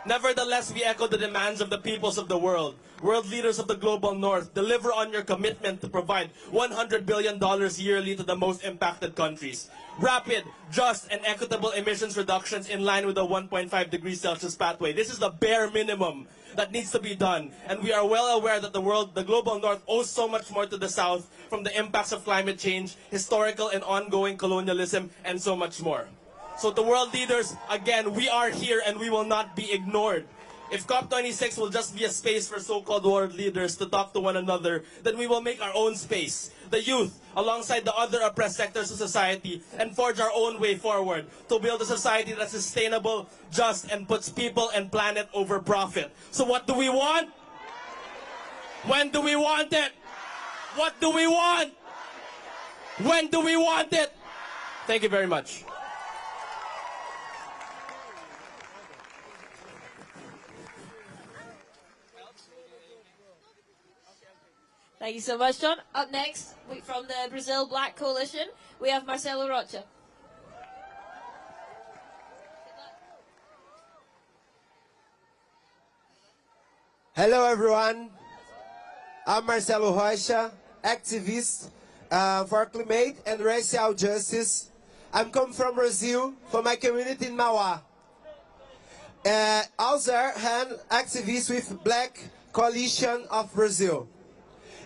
Nevertheless, we echo the demands of the peoples of the world. World leaders of the global north, deliver on your commitment to provide $100 billion yearly to the most impacted countries. Rapid, just, and equitable emissions reductions in line with the 1.5 degrees Celsius pathway. This is the bare minimum that needs to be done. And we are well aware that the global north owes so much more to the south from the impacts of climate change, historical and ongoing colonialism, and so much more. So to world leaders, again, we are here and we will not be ignored. If COP26 will just be a space for so-called world leaders to talk to one another, then we will make our own space, the youth, alongside the other oppressed sectors of society, and forge our own way forward to build a society that's sustainable, just, and puts people and planet over profit. So what do we want? When do we want it? What do we want? When do we want it? Thank you very much. Thank you so much, John. Up next, from the Brazil Black Coalition, we have Marcelo Rocha. Hello, everyone. I'm Marcelo Rocha, activist for climate and racial justice. I'm come from Brazil, from my community in Mauá. Also, I'm activist with Black Coalition of Brazil.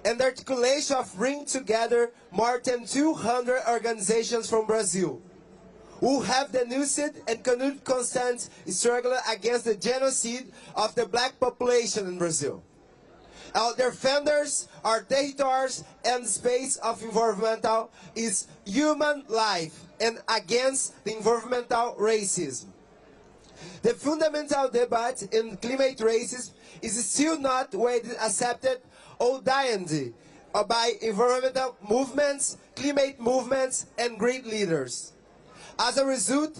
And the articulation of bringing together more than 200 organizations from Brazil who have denounced and continued constant struggle against the genocide of the black population in Brazil. Our defenders, our territories and space of environmental is human life and against the environmental racism. The fundamental debate in climate racism is still not widely accepted or defined by environmental movements, climate movements, and great leaders. As a result,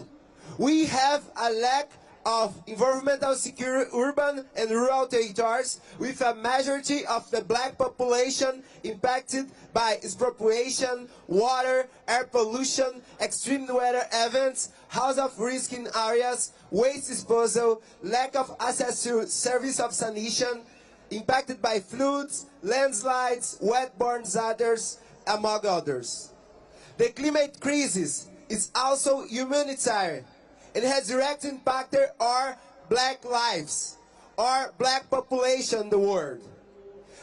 we have a lack of environmental secure urban and rural territories with a majority of the black population impacted by expropriation, water, air pollution, extreme weather events, house of risk in areas, waste disposal, lack of access to service of sanitation, impacted by floods, landslides, wet-borne disasters, among others. The climate crisis is also humanitarian. It has direct impact on our black lives, our black population in the world.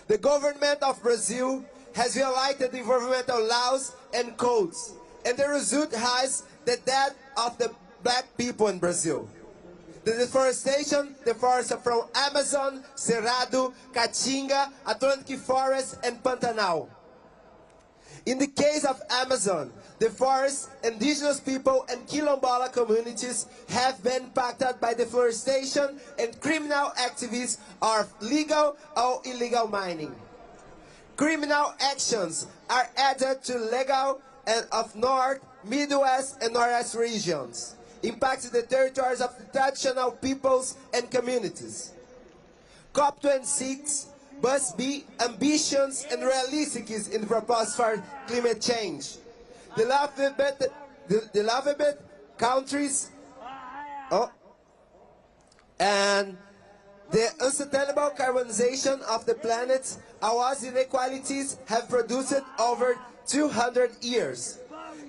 The government of Brazil has violated environmental laws and codes, and the result has the death of the black people in Brazil. The deforestation, the forests from Amazon, Cerrado, Caatinga, Atlantic Forest, and Pantanal. In the case of Amazon, the forest, indigenous people, and quilombola communities have been impacted by deforestation and criminal activities of legal or illegal mining. Criminal actions are added to legal and of North, Midwest, and Northwest regions, impacting the territories of the traditional peoples and communities. COP26 must be ambitious and realistic in the proposal for climate change. The developed countries and the unsustainable carbonization of the planet, our inequalities have produced over 200 years,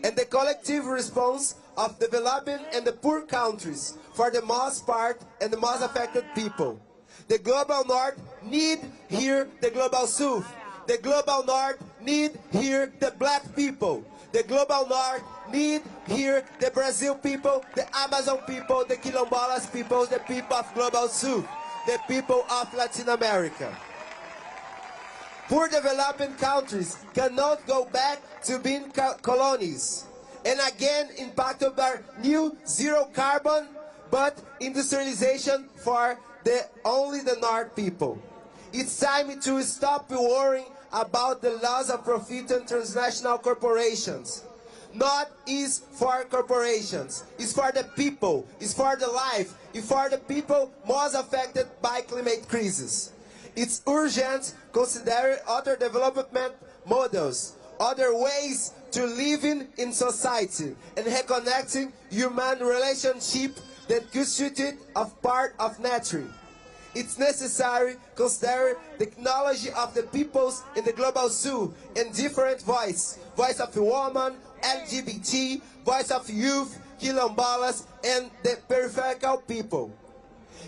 and the collective response of developing and the poor countries for the most part and the most affected people. The global north need here the global south. The global north need here the black people. The global north need here the Brazil people, the Amazon people, the Quilombolas people, the people of global south, the people of Latin America. Poor developing countries cannot go back to being colonies, and again impacted by new zero carbon, but industrialization for only the North people. It's time to stop worrying about the laws of profit and transnational corporations. Not is for corporations, it's for the people, it's for the life, it's for the people most affected by climate crisis. It's urgent to consider other development models, other ways to live in society, and reconnecting human relationship that constitute of part of nature. It's necessary to consider the technology of the peoples in the global south and different voice of the woman, LGBT, voice of youth, quilombolas, and the peripheral people.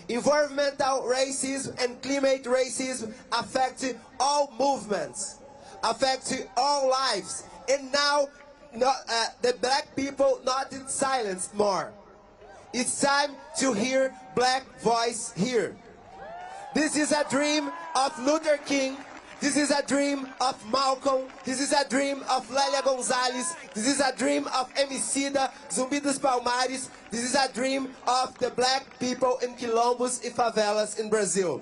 Environmental racism and climate racism affect all movements, affect all lives, and now the black people not in silence more. It's time to hear black voice here. This is a dream of Luther King. This is a dream of Malcolm. This is a dream of Lélia Gonzalez. This is a dream of Emicida, Zumbi dos Palmares. This is a dream of the black people in quilombos and favelas in Brazil.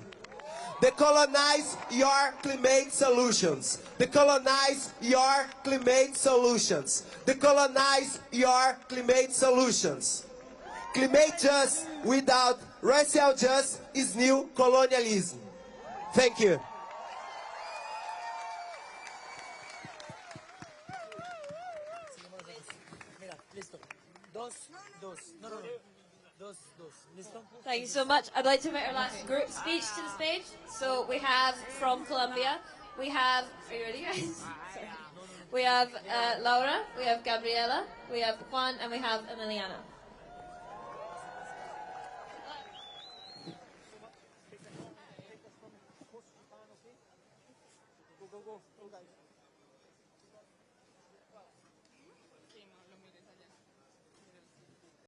Decolonize your climate solutions. Decolonize your climate solutions. Decolonize your climate solutions. Climate justice without racial justice is new colonialism. Thank you. Thank you so much. I'd like to invite our last group speech to the stage. So we have from Colombia, we have, are you ready guys? Sorry. We have Laura, we have Gabriela, we have Juan, and we have Emiliana.